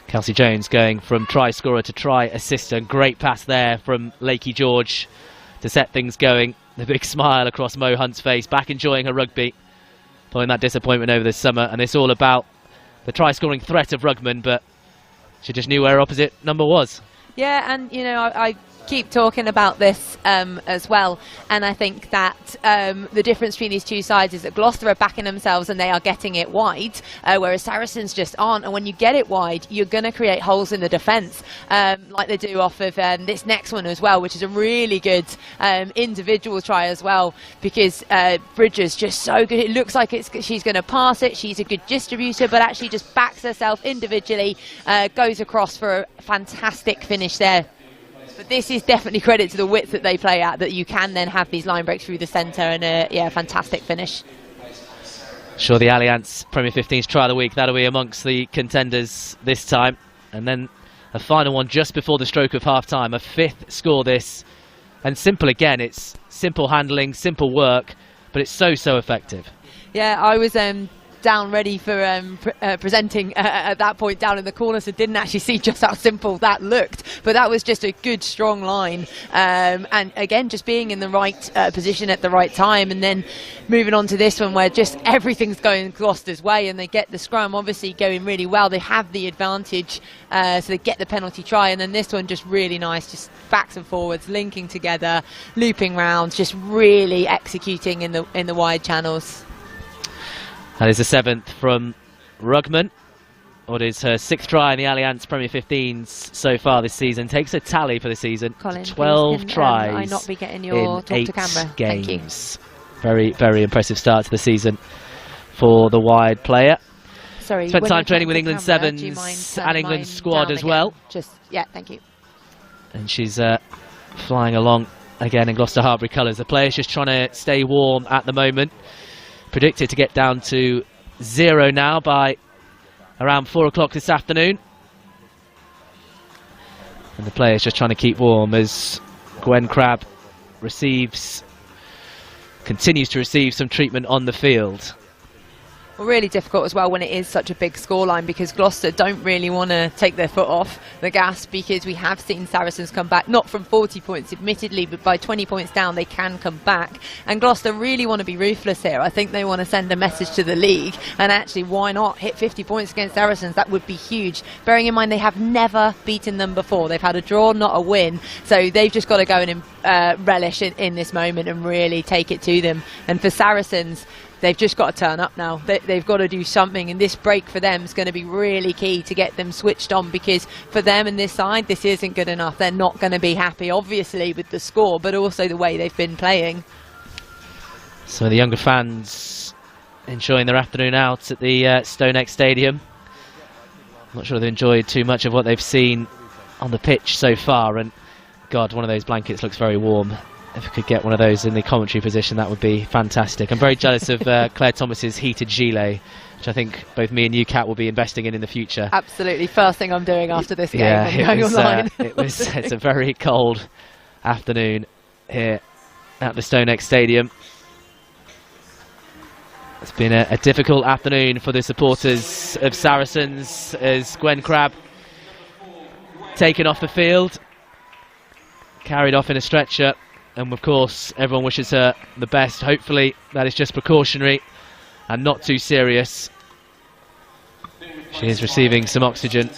Kelsey Jones going from try scorer to try assistant. Great pass there from Lakey George to set things going. The big smile across Mo Hunt's face, back enjoying her rugby, following that disappointment over the summer. And it's all about the try-scoring threat of Rugman, but she just knew where her opposite number was. Yeah, and you know, I keep talking about this as well, and I think that the difference between these two sides is that Gloucester are backing themselves and they are getting it wide, whereas Saracens just aren't. And when you get it wide, you're going to create holes in the defence, like they do off of this next one as well, which is a really good individual try as well, because Bridger's just so good. It looks like she's going to pass it, she's a good distributor, but actually just backs herself individually, goes across for a fantastic finish there. But this is definitely credit to the width that they play at, that you can then have these line breaks through the centre, and yeah, fantastic finish. Sure, the Allianz Premier 15's try of the week, that'll be amongst the contenders this time. And then a final one just before the stroke of half-time, a fifth score this. And simple again, it's simple handling, simple work, but it's so effective. Yeah, I was down ready for presenting at that point down in the corner, so didn't actually see just how simple that looked, but that was just a good strong line, and again just being in the right position at the right time. And then moving on to this one where just everything's going Gloucester's way, and they get the scrum obviously going really well, they have the advantage, so they get the penalty try. And then this one just really nice, just backs and forwards, linking together, looping rounds, just really executing in the wide channels. That is the seventh from Rugman. What is her sixth try in the Allianz Premier 15s so far this season. Takes a tally for the season. Colin, 12 tries I not be getting your in 8 to camera. games. Very impressive start to the season for the wide player. Sorry, spent when time you're training with talking England to camera, sevens do you mind and turning England mine squad down as again? well. Just yeah, thank you. And she's flying along again in Gloucester-Hartpury colours. The player's just trying to stay warm at the moment. Predicted to get down to 0 now by around 4 o'clock this afternoon. And the player's just trying to keep warm as Gwen Crabb continues to receive some treatment on the field. Well, really difficult as well when it is such a big scoreline, because Gloucester don't really want to take their foot off the gas, because we have seen Saracens come back, not from 40 points admittedly, but by 20 points down they can come back. And Gloucester really want to be ruthless here. I think they want to send a message to the league, and actually why not hit 50 points against Saracens? That would be huge, bearing in mind they have never beaten them before. They've had a draw, not a win, so they've just got to go and relish in this moment and really take it to them. And for Saracens, they've just got to turn up now. They've got to do something, and this break for them is going to be really key to get them switched on, because for them and this side, this isn't good enough. They're not going to be happy, obviously, with the score, but also the way they've been playing. So the younger fans enjoying their afternoon out at the StoneX Stadium. I'm not sure they've enjoyed too much of what they've seen on the pitch so far, and God, one of those blankets looks very warm. If we could get one of those in the commentary position, that would be fantastic. I'm very jealous of Claire Thomas's heated gilet, which I think both me and you, Kat, will be investing in the future. Absolutely, first thing I'm doing after this game. Yeah, I'm going online. It's a very cold afternoon here at the StoneX Stadium. It's been a difficult afternoon for the supporters of Saracens, as Gwen Crabb taken off the field, carried off in a stretcher. And of course, everyone wishes her the best. Hopefully, that is just precautionary and not too serious. She is receiving some oxygen.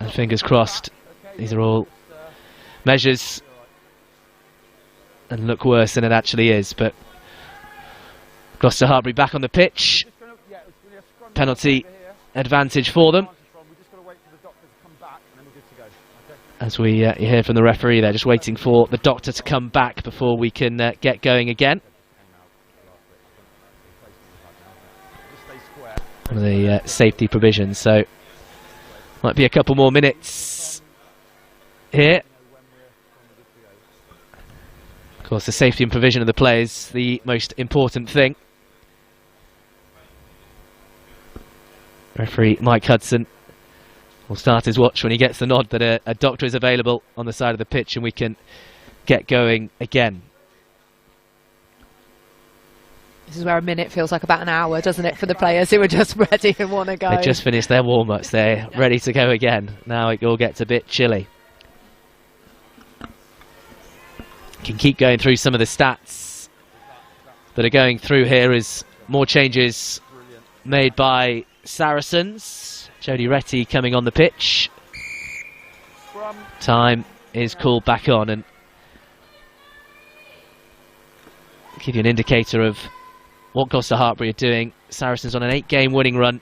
And fingers crossed, these are all measures and look worse than it actually is. But Gloucester-Hartpury back on the pitch. Penalty advantage for them. As we hear from the referee, they're just waiting for the doctor to come back before we can get going again. One of the safety provisions, so might be a couple more minutes here. Of course, the safety and provision of the players, the most important thing. Referee Mike Hudson We'll start his watch when he gets the nod that a doctor is available on the side of the pitch and we can get going again. This is where a minute feels like about an hour, doesn't it, for the players who are just ready and want to go. They've just finished their warm-ups. They're ready to go again. Now it all gets a bit chilly. Can keep going through some of the stats that are going through here as more changes made by Saracens. Jodie Retty coming on the pitch. Time is called back on, and give you an indicator of what Gloucester-Hartpury are doing. Saracens on an 8-game winning run,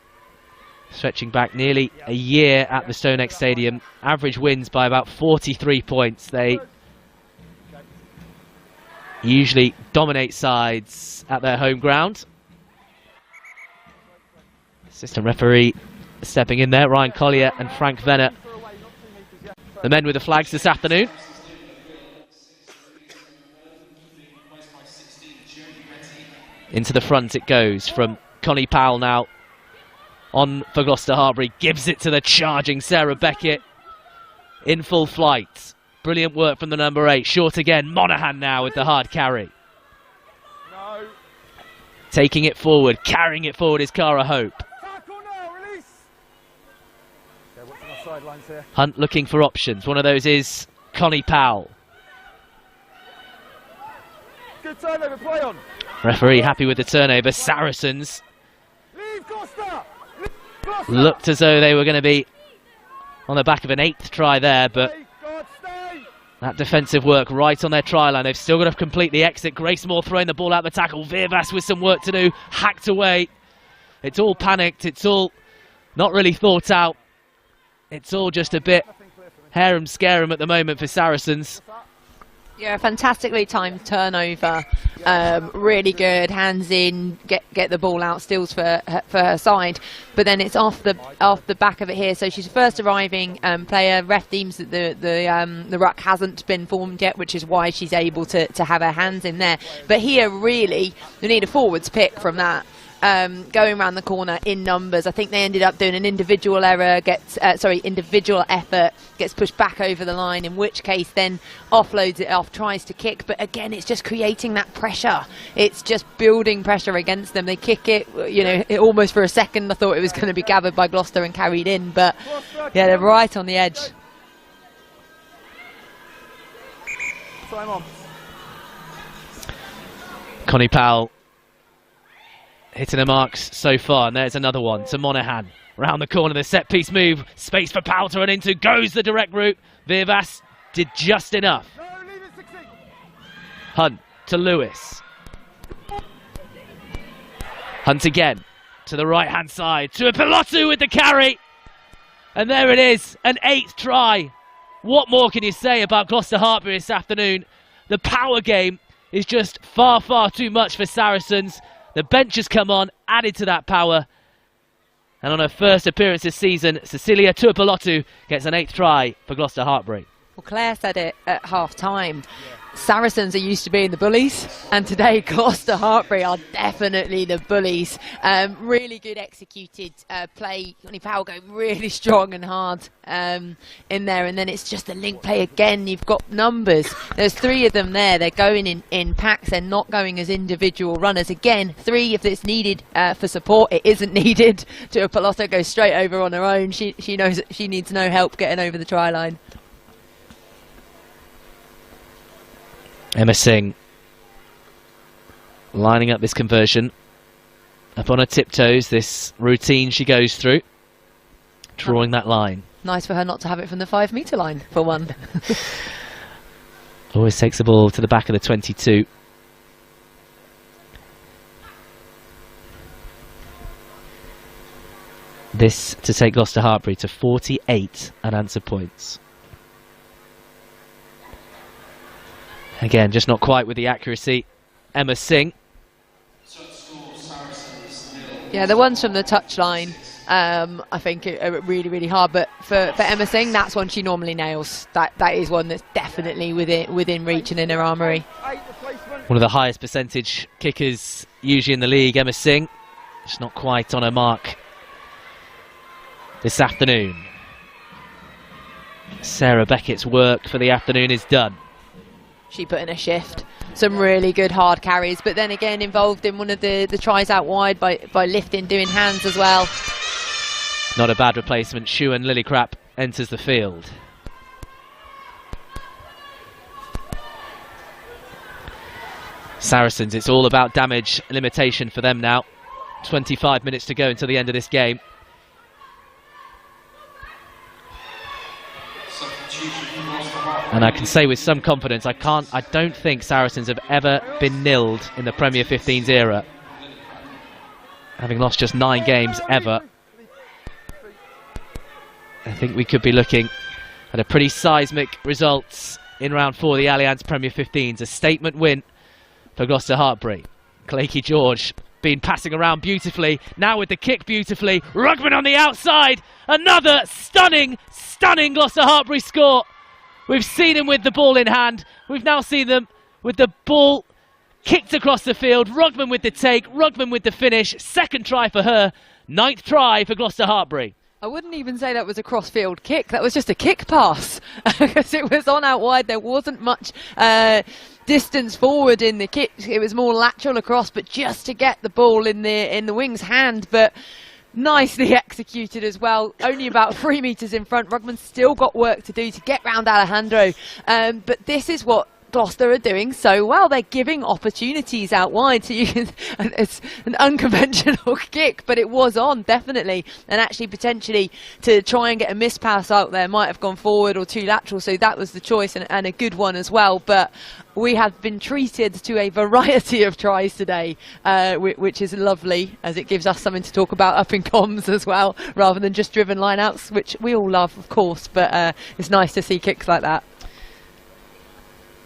stretching back nearly a year at the StoneX Stadium. Average wins by about 43 points. They usually dominate sides at their home ground. Assistant referee stepping in there, Ryan Collier and Frank Venner. The men with the flags this afternoon. Into the front it goes from Connie Powell now. On for Gloucester-Hartpury, gives it to the charging Sarah Beckett. In full flight. Brilliant work from the number 8. Short again, Monaghan now with the hard carry. No. Taking it forward, carrying it forward is Cara Hope. Hunt looking for options. One of those is Connie Powell. Good turnover, play on. Referee happy with the turnover. Saracens looked as though they were going to be on the back of an 8th try there, but that defensive work right on their try line. They've still got to complete the exit. Grace Moore throwing the ball out the tackle. Virvas with some work to do. Hacked away. It's all panicked. It's all not really thought out. It's all just a bit harem-scarum at the moment for Saracens. Yeah, fantastically timed turnover. Really good, hands in, get the ball out, steals for her side. But then it's off the back of it here. So she's the first arriving player. Ref deems that the ruck hasn't been formed yet, which is why she's able to have her hands in there. But here, really, you need a forwards pick from that. Going around the corner in numbers. I think they ended up doing an individual error, individual effort, gets pushed back over the line, in which case then offloads it off, tries to kick, but again it's just creating that pressure. It's just building pressure against them. They kick it, you know, almost for a second I thought it was going to be gathered by Gloucester and carried in, but yeah, they're right on the edge. Time on. Connie Powell hitting the marks so far, and there's another one to Monaghan. Round the corner, the set-piece move. Space for Powell to run into. Goes the direct route. Virvas did just enough. Hunt to Lewis. Hunt again to the right-hand side. To Pilotu with the carry. And there it is, an 8th try. What more can you say about Gloucester-Hartpury this afternoon? The power game is just far, far too much for Saracens. The bench has come on, added to that power. And on her first appearance this season, Cecilia Tuipulotu gets an 8th try for Gloucester-Hartpury. Well, Claire said it at half-time. Saracens are used to being the bullies, and today Gloucester-Hartpury are definitely the bullies. Really good executed play. Connie Powell going really strong and hard in there, and then it's just the link play again. You've got numbers. There's 3 of them there. They're going in packs. They're not going as individual runners. Again, 3 if it's needed for support. It isn't needed. Tuipulotu goes straight over on her own. She knows that she needs no help getting over the try line. Emma Singh lining up this conversion. Up on her tiptoes, this routine she goes through. Drawing that line. Nice for her not to have it from the 5-metre line, for one. Always takes the ball to the back of the 22. This to take Gloucester-Hartpury to 48 unanswered points. Again, just not quite with the accuracy. Emma Singh. Yeah, the ones from the touchline, I think are really, really hard. But for Emma Singh, that's one she normally nails. That is one that's definitely within reach and in her armoury. One of the highest percentage kickers usually in the league, Emma Singh. Just not quite on her mark this afternoon. Sarah Beckett's work for the afternoon is done. She put in a shift. Some really good hard carries, but then again involved in one of the tries out wide by lifting, doing hands as well. Not a bad replacement. Shuan Lillicrap enters the field. Saracens, it's all about damage limitation for them now. 25 minutes to go until the end of this game. And I can say with some confidence, I don't think Saracens have ever been nilled in the Premier 15's era. Having lost just 9 games ever. I think we could be looking at a pretty seismic results in round 4 of the Allianz Premier 15's. A statement win for Gloucester-Hartpury. Claky George been passing around beautifully, now with the kick beautifully. Rugby on the outside, another stunning Gloucester-Hartpury score. We've seen him with the ball in hand. We've now seen them with the ball kicked across the field. Rugman with the take, Rugman with the finish. Second try for her, 9th try for Gloucester-Hartpury. I wouldn't even say that was a cross-field kick. That was just a kick pass because it was on out wide. There wasn't much distance forward in the kick. It was more lateral across, but just to get the ball in the wing's hand. But nicely executed as well. Only about 3 metres in front. Rugman's still got work to do to get round Alejandro. But this is what Gloucester are doing so well. They're giving opportunities out wide, so you can, it's an unconventional kick, but it was on definitely, and actually potentially to try and get a miss pass out there might have gone forward or too lateral, so that was the choice, and a good one as well. But we have been treated to a variety of tries today, which is lovely, as it gives us something to talk about up in comms as well, rather than just driven line-outs, which we all love, of course, but it's nice to see kicks like that.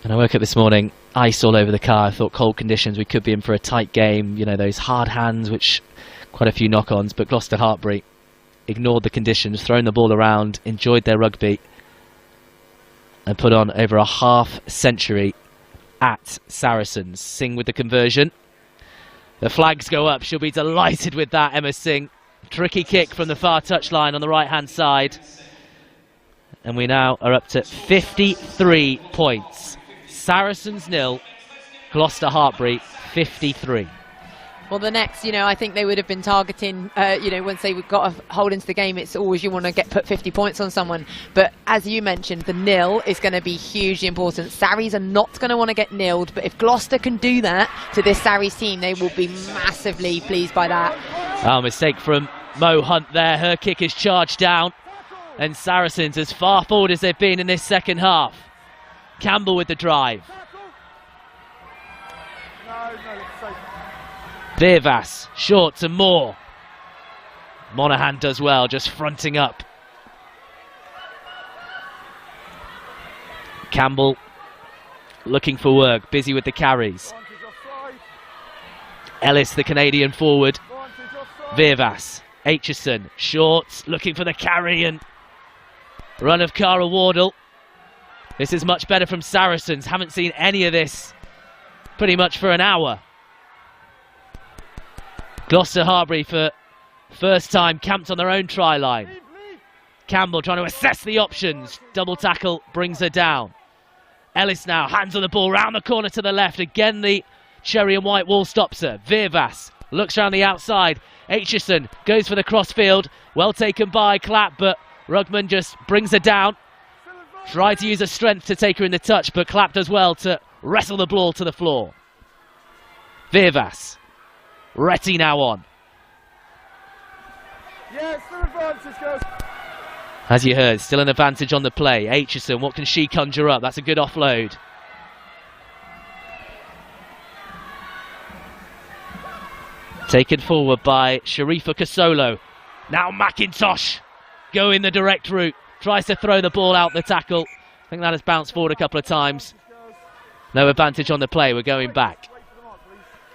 And I woke up this morning, ice all over the car. I thought cold conditions, we could be in for a tight game. You know, those hard hands, which quite a few knock-ons. But Gloucester-Hartpury ignored the conditions, thrown the ball around, enjoyed their rugby, and put on over a half-century at Saracens. Singh with the conversion. The flags go up. She'll be delighted with that, Emma Singh. Tricky kick from the far touchline on the right-hand side. And we now are up to 53 points. Saracens 0, Gloucester-Hartpury 53. Well, the next, I think they would have been targeting, once they got a hold into the game, it's always you want to put 50 points on someone. But as you mentioned, the nil is going to be hugely important. Sarries are not going to want to get nilled, but if Gloucester can do that to this Sarries team, they will be massively pleased by that. Oh, mistake from Mo Hunt there. Her kick is charged down. And Saracens as far forward as they've been in this second half. Campbell with the drive. Virvas, short to Moore. Monaghan does well, just fronting up. Campbell looking for work, busy with the carries. Ellis, the Canadian forward. Virvas, Aitchison, short, looking for the carry, and run of Cara Wardle. This is much better from Saracens. Haven't seen any of this pretty much for an hour. Gloucester-Hartpury for first time camped on their own try line. Campbell trying to assess the options. Double tackle brings her down. Ellis now, hands on the ball, round the corner to the left. Again, the cherry and white wall stops her. Virvas looks around the outside. Aitchison goes for the crossfield. Well taken by Clapp, but Rugman just brings her down. Tried to use her strength to take her in the touch, but Clapp does well to wrestle the ball to the floor. Virvas. Retty now on. Yeah, still advantage, girls. As you heard, still an advantage on the play. Aitchison, what can she conjure up? That's a good offload. Taken forward by Sharifa Kasolo. Now McIntosh going the direct route. Tries to throw the ball out the tackle. I think that has bounced forward a couple of times. No advantage on the play. We're going back.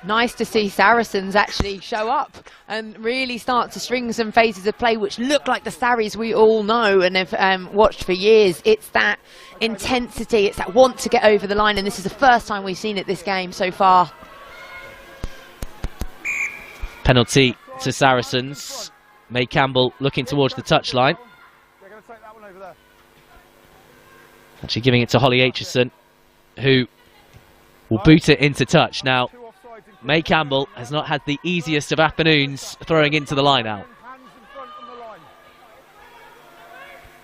Nice to see Saracens actually show up and really start to string some phases of play which look like the Sarries we all know and have watched for years. It's that intensity, it's that want to get over the line, and this is the first time we've seen it this game so far. Penalty to Saracens. May Campbell looking towards the touchline. Actually giving it to Holly Aitchison, who will boot it into touch. Now, May Campbell has not had the easiest of afternoons throwing into the line out.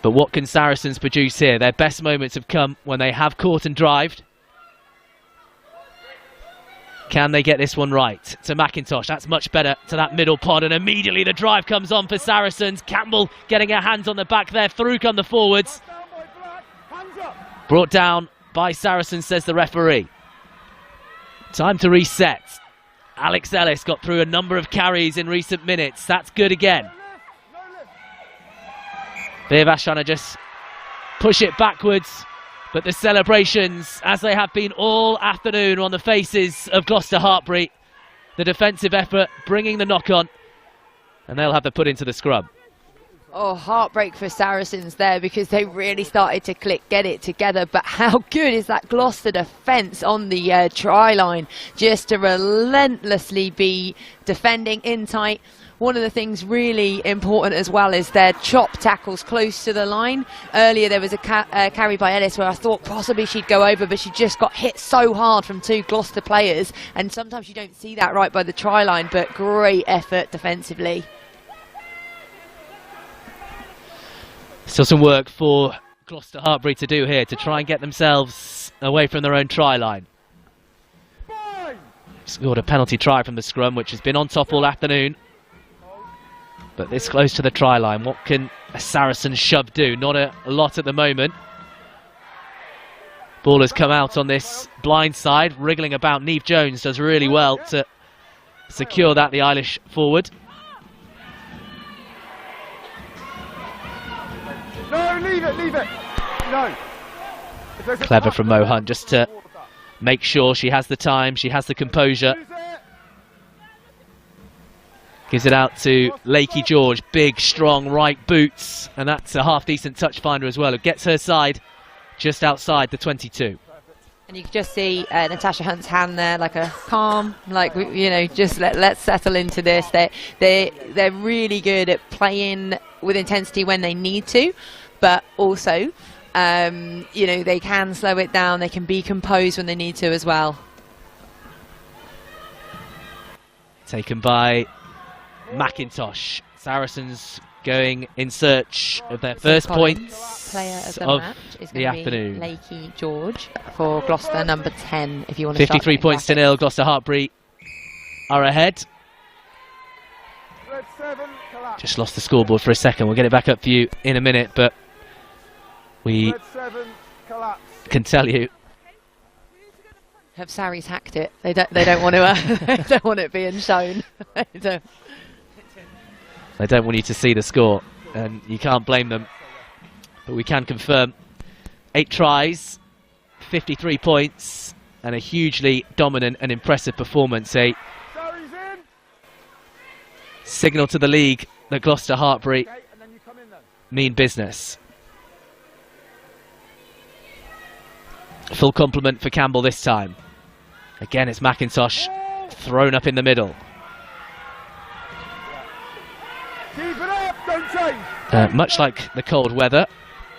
But what can Saracens produce here? Their best moments have come when they have caught and drived. Can they get this one right? To McIntosh, that's much better to that middle pod, and immediately the drive comes on for Saracens. Campbell getting her hands on the back there, through come the forwards. Brought down by Saracens, says the referee. Time to reset. Alex Ellis got through a number of carries in recent minutes. That's good again. Beavash trying to just push it backwards. But the celebrations, as they have been all afternoon on the faces of Gloucester-Hartpury, the defensive effort bringing the knock on, and they'll have to put into the scrum. Oh, heartbreak for Saracens there, because they really started to get it together. But how good is that Gloucester defence on the try line, just to relentlessly be defending in tight. One of the things really important as well is their chop tackles close to the line. Earlier there was a carry by Ellis where I thought possibly she'd go over, but she just got hit so hard from two Gloucester players, and sometimes you don't see that right by the try line, but great effort defensively. Still some work for Gloucester-Hartpury to do here to try and get themselves away from their own try line. Scored a penalty try from the scrum, which has been on top all afternoon. But this close to the try line, what can a Saracen shove do? Not a lot at the moment. Ball has come out on this blind side, wriggling about. Neve Jones does really well to secure that, the Eilish forward. No, leave it, no. Clever from Mo Hunt, just to make sure she has the time, she has the composure. Gives it out to Lakey George, big, strong right boots, and that's a half-decent touch finder as well, who gets her side just outside the 22. And you can just see Natasha Hunt's hand there, like a calm, like, you know, just let's settle into this. They're really good at playing with intensity when they need to, but also, you know, they can slow it down, they can be composed when they need to as well. Taken by McIntosh. Saracens going in search of their first points player of the of match is the afternoon. Lakey George for Gloucester, number 10, if you want to 53 points to nil. Gloucester-Hartpury are ahead. Just lost the scoreboard for a second. We'll get it back up for you in a minute, but we can tell you. Have Saris hacked it? They don't want to. They don't want it being shown. They don't want you to see the score, and you can't blame them. But we can confirm 8 tries, 53 points, and a hugely dominant and impressive performance. A signal to the league that Gloucester-Hartpury mean business. Full complement for Campbell this time. Again, it's McIntosh thrown up in the middle. Much like the cold weather,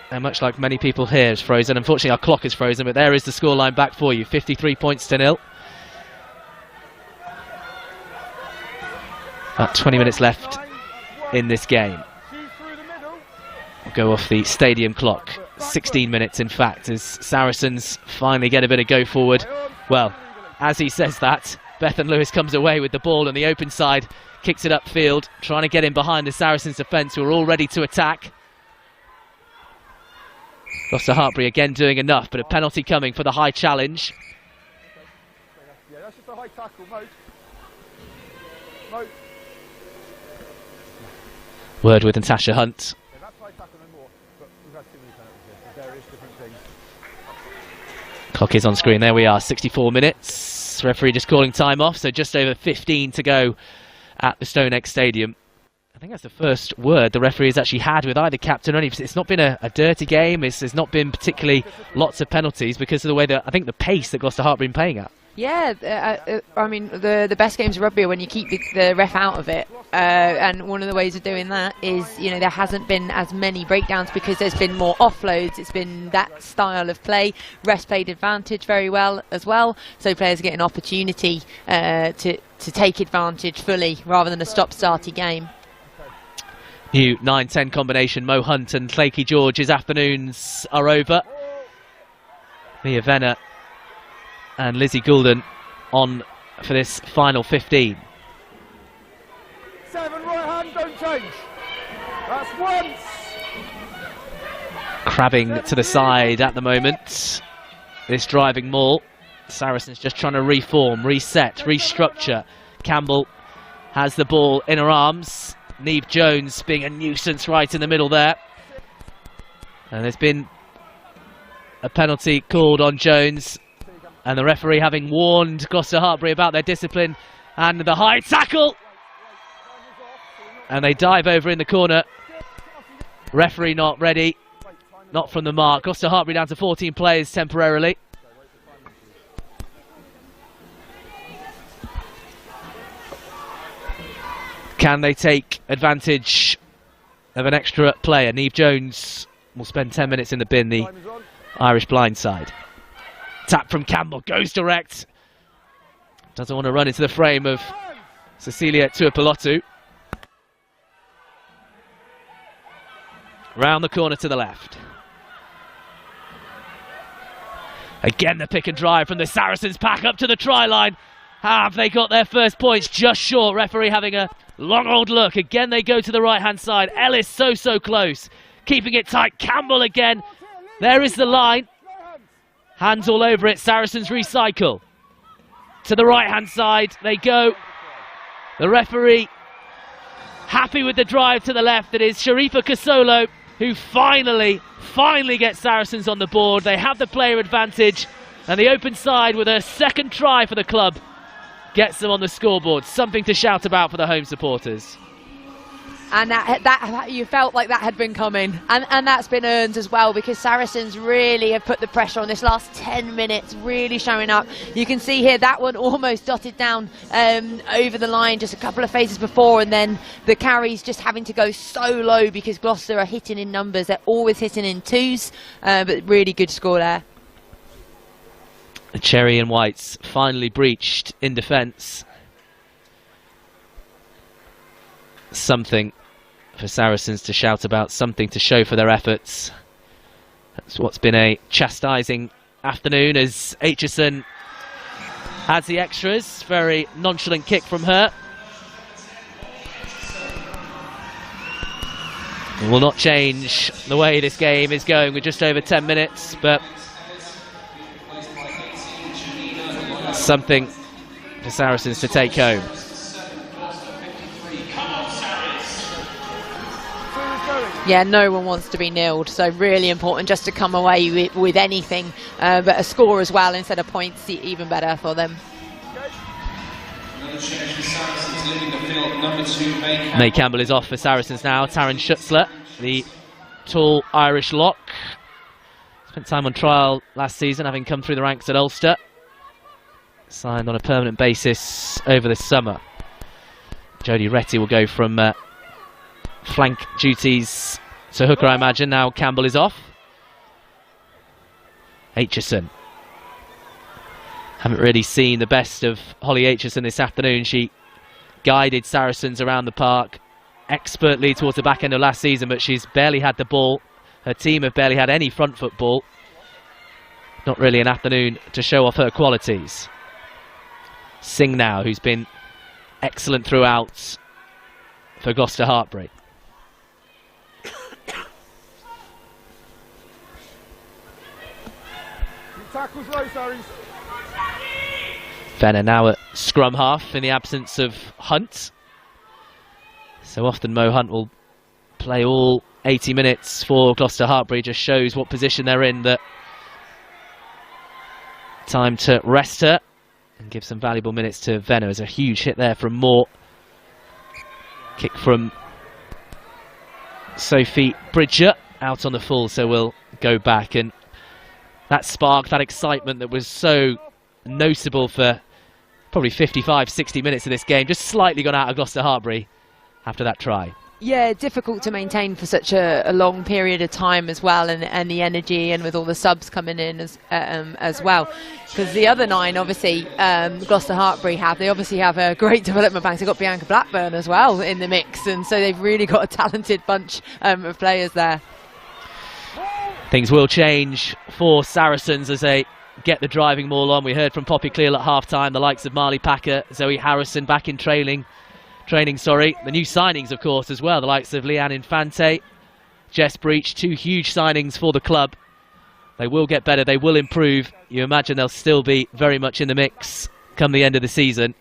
and much like many people here, is frozen. Unfortunately, our clock is frozen, but there is the scoreline back for you. 53 points to nil. About 20 minutes left in this game. We'll go off the stadium clock. 16 minutes, in fact, as Saracens finally get a bit of go forward. Well, as he says that, Bethan Lewis comes away with the ball on the open side, kicks it upfield, trying to get in behind the Saracens defence, who are all ready to attack. Gloucester-Hartpury again doing enough, but a penalty coming for the high challenge. Yeah, that's just a high tackle, Mo. Word with Natasha Hunt. Yeah, that's high tackle no more, but we've had too many penalties here for various different things. Clock is on screen, there we are, 64 minutes. Referee just calling time off, so just over 15 to go at the StoneX Stadium. I think that's the first word the referee has actually had with either captain or any. It's not been a dirty game, it's not been particularly lots of penalties because of the way that, I think, the pace that Gloucester-Hartpury been playing at. Yeah, I mean, the best games of rugby are when you keep the ref out of it. And one of the ways of doing that is, you know, there hasn't been as many breakdowns because there's been more offloads. It's been that style of play. Refs played advantage very well as well. So players get an opportunity to take advantage fully rather than a stop-starty game. New 9-10 combination, Mo Hunt and Clakey George's afternoons are over. Mia Venner and Lizzie Goulden on for this final 15. 7 right hand, don't change. That's once. Crabbing to the side at the moment. This driving maul. Saracens just trying to reform, reset, restructure. Campbell has the ball in her arms. Neve Jones being a nuisance right in the middle there. And there's been a penalty called on Jones. And the referee having warned Gloucester-Hartpury about their discipline. And the high tackle. And they dive over in the corner. Referee not ready. Not from the mark. Gloucester-Hartpury down to 14 players temporarily. Can they take advantage of an extra player? Neve Jones will spend 10 minutes in the bin, the Irish blindside. Tap from Campbell, goes direct. Doesn't want to run into the frame of Cecilia Tuipulotu. Round the corner to the left. Again the pick and drive from the Saracens pack up to the try line. Have they got their first points? Just short. Referee having a long old look. Again they go to the right hand side. Ellis so close. Keeping it tight. Campbell again. There is the line. Hands all over it. Saracens recycle. To the right hand side they go. The referee happy with the drive to the left. It is Sharifa Kasolo who finally gets Saracens on the board. They have the player advantage, and the open side with a second try for the club gets them on the scoreboard. Something to shout about for the home supporters. And that you felt like that had been coming, and that's been earned as well, because Saracens really have put the pressure on this last 10 minutes, really showing up. You can see here that one almost dotted down over the line just a couple of phases before, and then the carries just having to go so low because Gloucester are hitting in numbers. They're always hitting in twos, but really good score there. The Cherry and Whites finally breached in defence. Something for Saracens to shout about, something to show for their efforts. That's what's been a chastising afternoon as Aitchison has the extras. Very nonchalant kick from her. It will not change the way this game is going with just over 10 minutes, but something for Saracens to take home. Yeah, no one wants to be nilled, so really important just to come away with anything, but a score as well instead of points, even better for them. May Campbell is off for Saracens now. Taryn Schutzler, the tall Irish lock, spent time on trial last season, having come through the ranks at Ulster. Signed on a permanent basis over the summer. Jodie Retty will go from flank duties to hooker, I imagine. Now Campbell is off. Aitchison. Haven't really seen the best of Holly Aitchison this afternoon. She guided Saracens around the park expertly towards the back end of last season, but she's barely had the ball. Her team have barely had any front foot ball. Not really an afternoon to show off her qualities. Singh now, who's been excellent throughout for Gloucester-Hartpury. Tackles low, Sarries. Venner now at scrum half in the absence of Hunt. So often Mo Hunt will play all 80 minutes for Gloucester-Hartpury. Just shows what position they're in, that time to rest her and give some valuable minutes to Venner. There's a huge hit there from Moore. Kick from Sophie Bridger out on the full, so we'll go back. And that spark, that excitement that was so noticeable for probably 55, 60 minutes of this game. Just slightly gone out of Gloucester-Hartpury after that try. Yeah, difficult to maintain for such a long period of time as well, and the energy, and with all the subs coming in as well. Because the other 9, obviously, Gloucester-Hartpury they obviously have a great development bank. They've got Bianca Blackburn as well in the mix, and so they've really got a talented bunch of players there. Things will change for Saracens as they get the driving maul on. We heard from Poppy Cleal at half-time, the likes of Marley Packer, Zoe Harrison back in training. The new signings, of course, as well. The likes of Leanne Infante, Jess Breach, 2 huge signings for the club. They will get better. They will improve. You imagine they'll still be very much in the mix come the end of the season.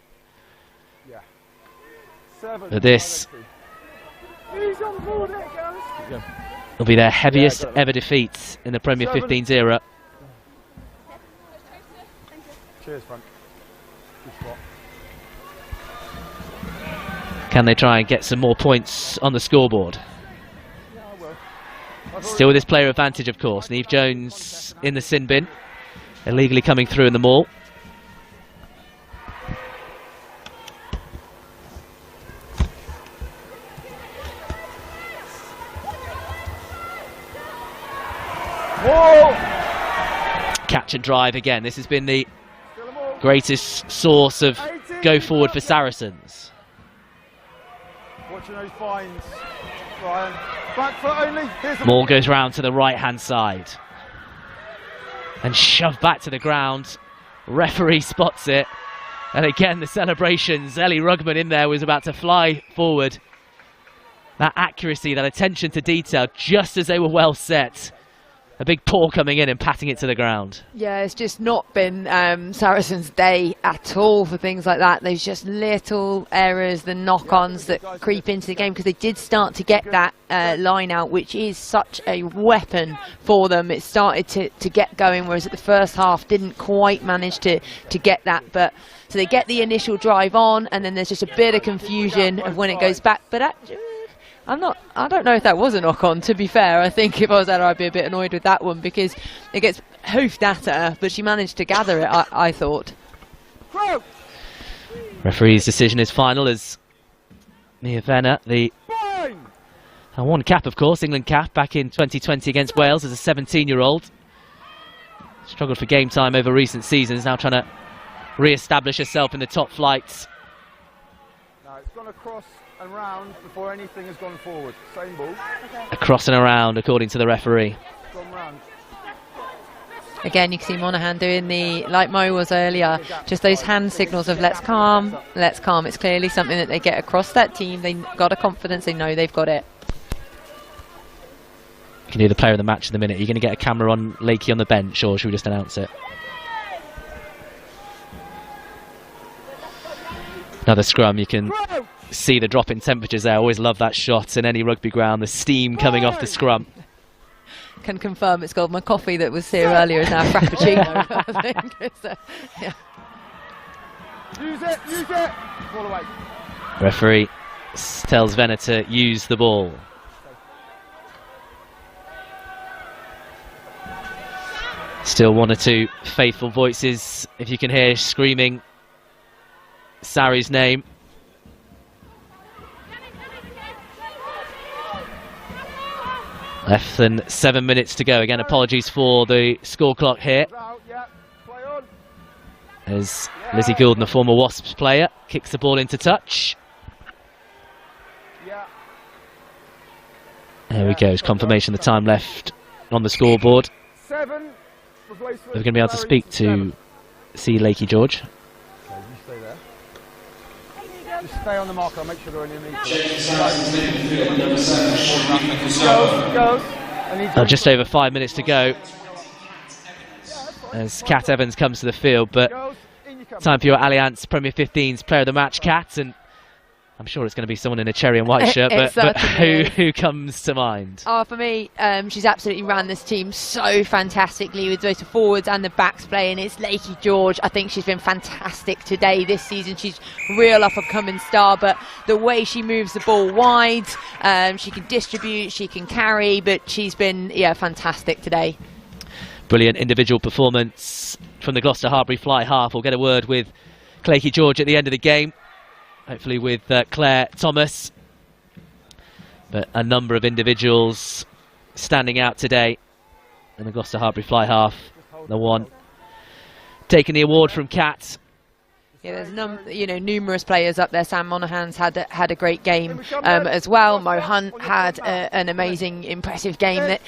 But this will be their heaviest ever defeat in the Premier 15s era. Cheers, Frank. Good spot. Can they try and get some more points on the scoreboard? Still with this player advantage, of course. Neve Jones in the sin bin, illegally coming through in the maul. Whoa! Catch and drive again. This has been the greatest source of go forward for Saracens. Watching those fines, Ryan. Back foot only. Moore goes round to the right-hand side and shoved back to the ground. Referee spots it, and again the celebrations. Ellie Rugman in there was about to fly forward. That accuracy, that attention to detail, just as they were well set. A big paw coming in and patting it to the ground. Yeah, it's just not been Saracens' day at all for things like that. There's just little errors, the knock-ons that creep into the game, because they did start to get that line out, which is such a weapon for them. It started to get going, whereas at the first half didn't quite manage to get that. But so they get the initial drive on, and then there's just a bit of confusion of when it goes back. But actually, I don't know if that was a knock-on, to be fair. I think if I was there, I'd be a bit annoyed with that one, because it gets hoofed at her, but she managed to gather it, I thought. Referee's decision is final as Mia Venner, the one cap, of course, England cap, back in 2020 against Wales as a 17-year-old. Struggled for game time over recent seasons, now trying to re-establish herself in the top flights. No, it's gone across and round before anything has gone forward. Same ball. Across and around, according to the referee. Gone round. Again, you can see Monaghan doing the, like Mo was earlier, just those hand signals of let's calm, let's calm. It's clearly something that they get across that team. They've got a confidence, they know they've got it. You can do the player of the match in a minute. Are you going to get a camera on Lakey on the bench, or should we just announce it? Another scrum. You can see the drop in temperatures there. I always love that shot in any rugby ground, the steam coming off the scrum. Can confirm it's got my coffee that was here earlier is now frappuccino. I think. So, yeah. Use it! Ball away. Referee tells Venner to use the ball. Still one or two faithful voices, if you can hear, screaming Sarri's name. Less than 7 minutes to go. Again, apologies for the score clock here. As Lizzie Goulden, a former Wasps player, kicks the ball into touch. There we go. It's confirmation of the time left on the scoreboard. We're going to be able to speak to Lakey George. Okay, you stay there. Just stay on the marker, I'll make sure they're on your knees. Go. Just over 5 minutes to go as Kat Evans comes to the field, but time for your Allianz Premier 15's player of the match, Kat, and I'm sure it's going to be someone in a cherry and white shirt, but who comes to mind? Oh, for me, she's absolutely ran this team so fantastically with both the forwards and the backs playing. It's Lakey George. I think she's been fantastic today this season. She's real up-and-coming star, but the way she moves the ball wide, she can distribute, she can carry, but she's been, fantastic today. Brilliant individual performance from the Gloucester-Hartpury fly half. We'll get a word with Claky George at the end of the game, hopefully with Claire Thomas. But a number of individuals standing out today in the Gloucester-Hartpury fly half. The one taking the award from Kat. Yeah, there's numerous players up there. Sam Monaghan's had a great game as well. Mo Hunt had an amazing, impressive game. That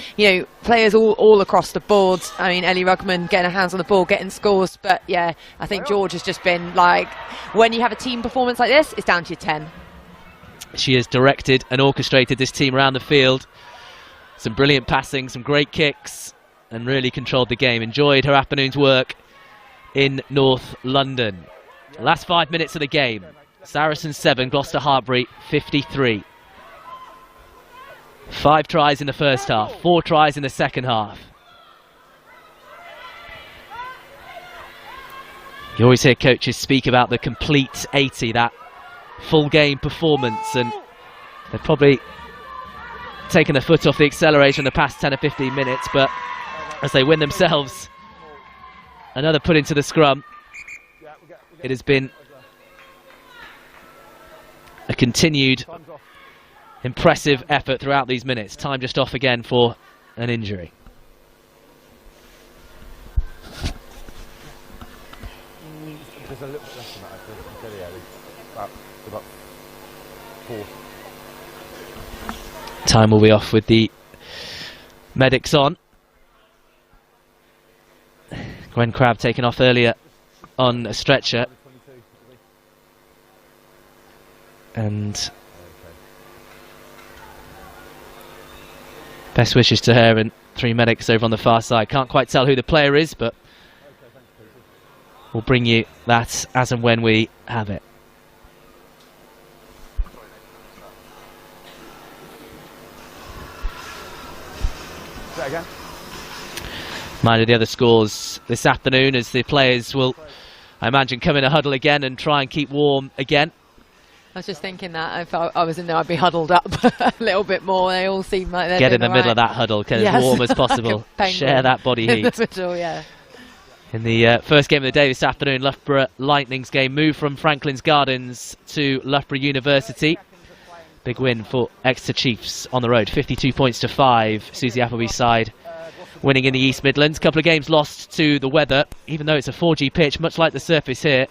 players all across the board. I mean, Ellie Rugman getting her hands on the ball, getting scores. But yeah, I think George has just been like, when you have a team performance like this, it's down to your 10. She has directed and orchestrated this team around the field. Some brilliant passing, some great kicks, and really controlled the game. Enjoyed her afternoon's work in North London. Last 5 minutes of the game. Saracens 7, Gloucester-Hartpury 53. 5 tries in the first half, 4 tries in the second half. You always hear coaches speak about the complete 80, that full game performance, and they've probably taken their foot off the accelerator in the past 10 or 15 minutes, but as they win themselves another put into the scrum, it has been a continued impressive effort throughout these minutes. Time just off again for an injury. There's a little bit less than that, I think. About 4. Time will be off with the medics on. Gwen Crabb taken off earlier on a stretcher, and best wishes to her and 3 medics over on the far side. Can't quite tell who the player is, but we'll bring you that as and when we have it. Again. Mind of the other scores this afternoon, as the players will, I imagine, come in a huddle again and try and keep warm again. I was just thinking that if I was in there, I'd be huddled up a little bit more. They all seem like they're get in the middle of that huddle, get as warm as possible. Share that body heat. In the middle, yeah. In the first game of the day this afternoon, Loughborough Lightning's game moved from Franklin's Gardens to Loughborough University. Big win for Exeter Chiefs on the road, 52 points to 5. Susie Appleby's side winning in the East Midlands. Couple of games lost to the weather, even though it's a 4G pitch, much like the surface here.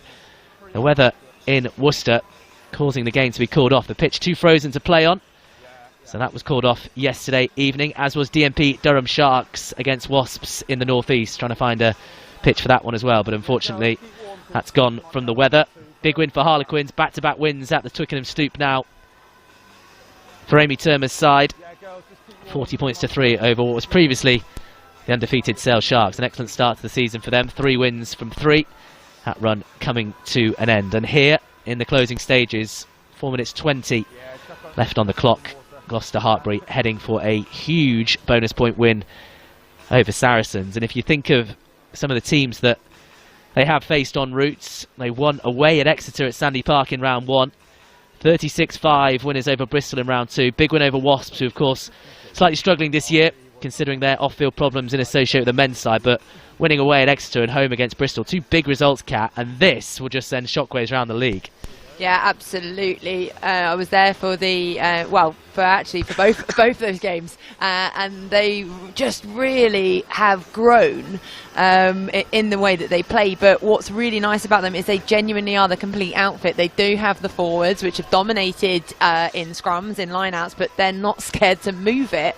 The weather in Worcester causing the game to be called off. The pitch too frozen to play on, so that was called off yesterday evening, as was DMP Durham Sharks against Wasps in the North East, trying to find a pitch for that one as well, but unfortunately that's gone from the weather. Big win for Harlequins, back-to-back wins at the Twickenham Stoop now for Amy Turmer's side. 40 points to 3 over what was previously the undefeated Sale Sharks. An excellent start to the season for them, 3 wins from 3. That run coming to an end, and here in the closing stages, 4 minutes 20 left on the clock. Gloucester-Hartpury heading for a huge bonus point win over Saracens. And if you think of some of the teams that they have faced en route, they won away at Exeter at Sandy Park in round 1. 36-5 winners over Bristol in round 2. Big win over Wasps, who of course slightly struggling this year considering their off-field problems in associate with the men's side, but winning away at Exeter and home against Bristol. 2 big results, Kat, and this will just send shockwaves around the league. Yeah, absolutely. I was there for the for both those games, and they just really have grown in the way that they play. But what's really nice about them is they genuinely are the complete outfit. They do have the forwards, which have dominated in scrums, in lineouts, but they're not scared to move it,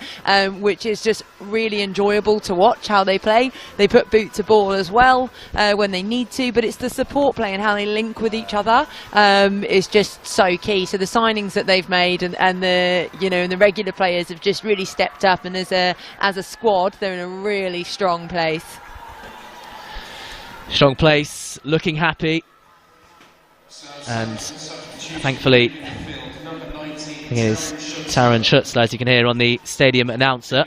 which is just really enjoyable to watch how they play. They put boot to ball as well when they need to, but it's the support play and how they link with each other is just so key. So the signings that they've made and the regular players have just really stepped up, and as a squad they're in a really strong place. Strong place, looking happy, and thankfully here's Taryn Schutzler, as you can hear on the stadium announcer,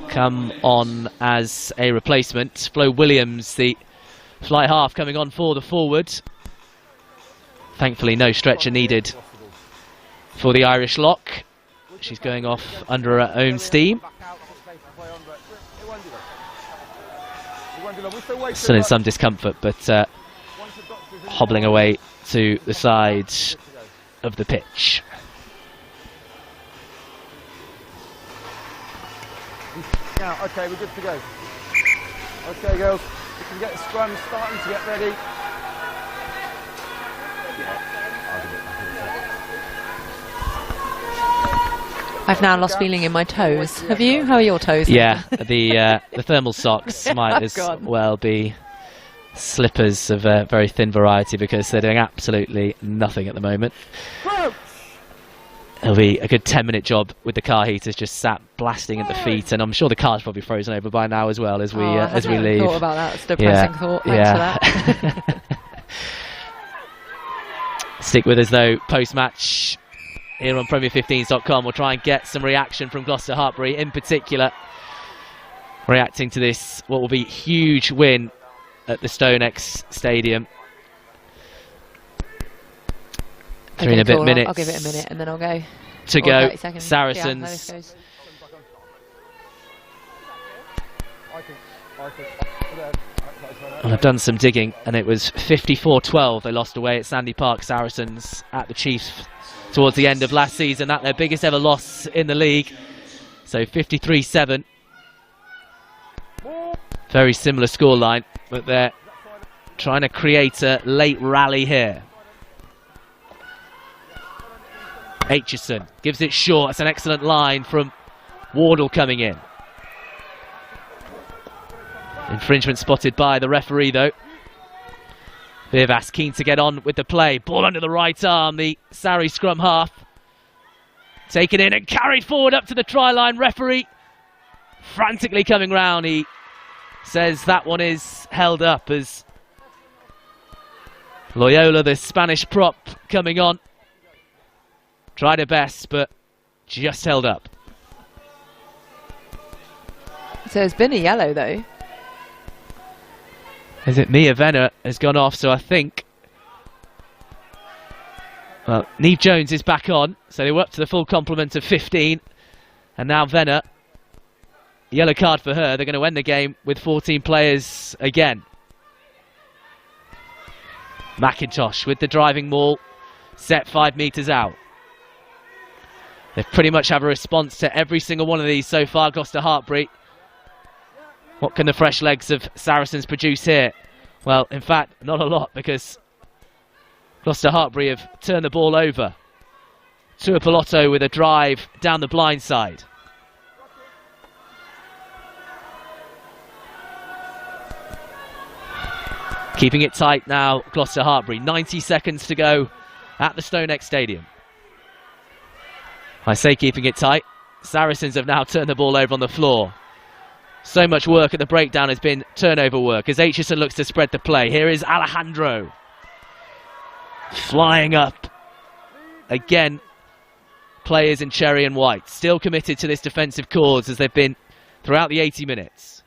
come on as a replacement. Flo Williams, the fly half, coming on for the forward. Thankfully no stretcher needed for the Irish lock. She's going off under her own steam. still in some discomfort, but hobbling away to the side of the pitch. Now, okay, we're good to go. Okay, girls, we can get the scrum starting to get ready. I've now lost feeling in my toes. Have you? How are your toes? Yeah, the thermal socks might as God. well be slippers of a very thin variety because they're doing absolutely nothing at the moment. It'll be a good 10-minute job with the car heaters just sat blasting at the feet, and I'm sure the car's probably frozen over by now as well as we I hadn't leave. thought about that. It's a depressing thought. Thanks for that. Stick with us though, post-match here on Premier15s.com. We'll try and get some reaction from Gloucester-Hartpury in particular, reacting to this, what will be huge win at the StoneX Stadium. Three and a bit minutes. I'll give it a minute and then I'll go. To Or go, 30 seconds. Saracens. Yeah, how this goes. Well, I've done some digging, and it was 54-12 they lost away at Sandy Park, Saracens, at the Chiefs towards the end of last season. That their biggest ever loss in the league. So 53-7. Very similar scoreline, but they're trying to create a late rally here. Aitchison gives it short. It's an excellent line from Wardle coming in. Infringement spotted by the referee though. Vivas keen to get on with the play. Ball under the right arm. The Sarri scrum half. Taken in and carried forward up to the try line. Referee frantically coming round. He says that one is held up as Loyola, the Spanish prop, coming on. Tried her best, but just held up. So it's been a yellow though. Is it Mia Venner has gone off, so I think... Well, Neve Jones is back on, so they were up to the full complement of 15. And now Venner, yellow card for her. They're going to end the game with 14 players again. McIntosh with the driving maul, set 5 metres out. They pretty much have a response to every single one of these so far, Gloucester-Hartpury. What can the fresh legs of Saracens produce here? Well, in fact, not a lot, because Gloucester-Hartpury have turned the ball over. Tuapolotto with a drive down the blind side. Keeping it tight now, Gloucester-Hartpury. 90 seconds to go at the StoneX Stadium. I say keeping it tight. Saracens have now turned the ball over on the floor. So much work at the breakdown has been turnover work as Aitchison looks to spread the play. Here is Alejandro. Flying up. Again, players in cherry and white. Still committed to this defensive cause as they've been throughout the 80 minutes.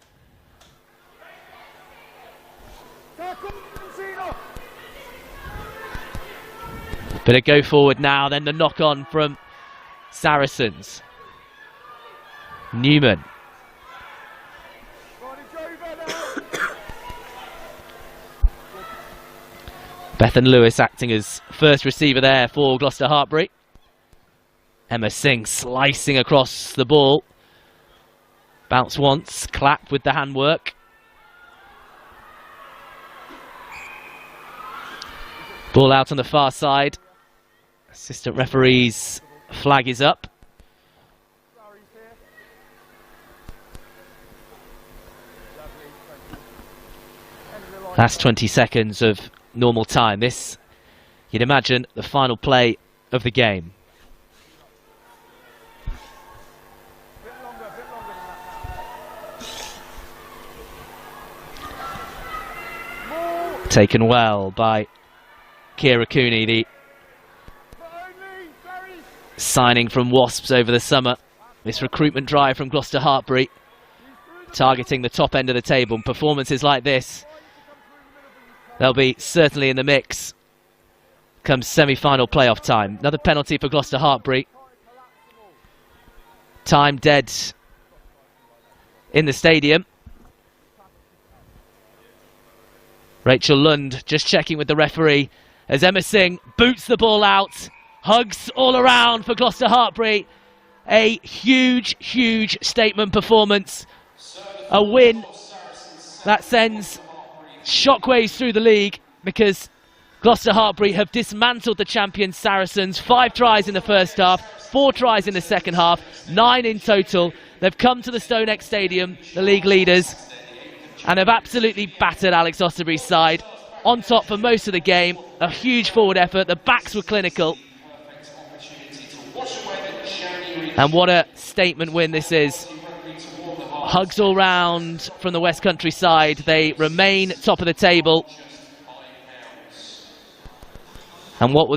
Bit of go forward now, then the knock on from Saracens. Newman. Bethan Lewis acting as first receiver there for Gloucester-Hartpury. Emma Singh slicing across the ball. Bounce once, clap with the handwork. Ball out on the far side. Assistant referee's flag is up. Last 20 seconds of normal time. This, you'd imagine, the final play of the game. Taken well by Kira Cooney, the signing from Wasps over the summer. This recruitment drive from Gloucester-Hartpury, targeting the top end of the table. And performances like this, they'll be certainly in the mix come semi-final playoff time. Another penalty for Gloucester-Hartpury. Time dead in the stadium. Rachel Lund just checking with the referee as Emma Singh boots the ball out. Hugs all around for Gloucester-Hartpury. A huge, huge statement performance. A win that sends shockwaves through the league because Gloucester-Hartpury have dismantled the champions Saracens. 5 tries in the first half, 4 tries in the second half, 9 in total. They've come to the StoneX Stadium, the league leaders, and have absolutely battered Alex Osterbury's side. On top for most of the game, a huge forward effort, the backs were clinical. And what a statement win this is. Hugs all round from the West Country side. They remain top of the table. And what will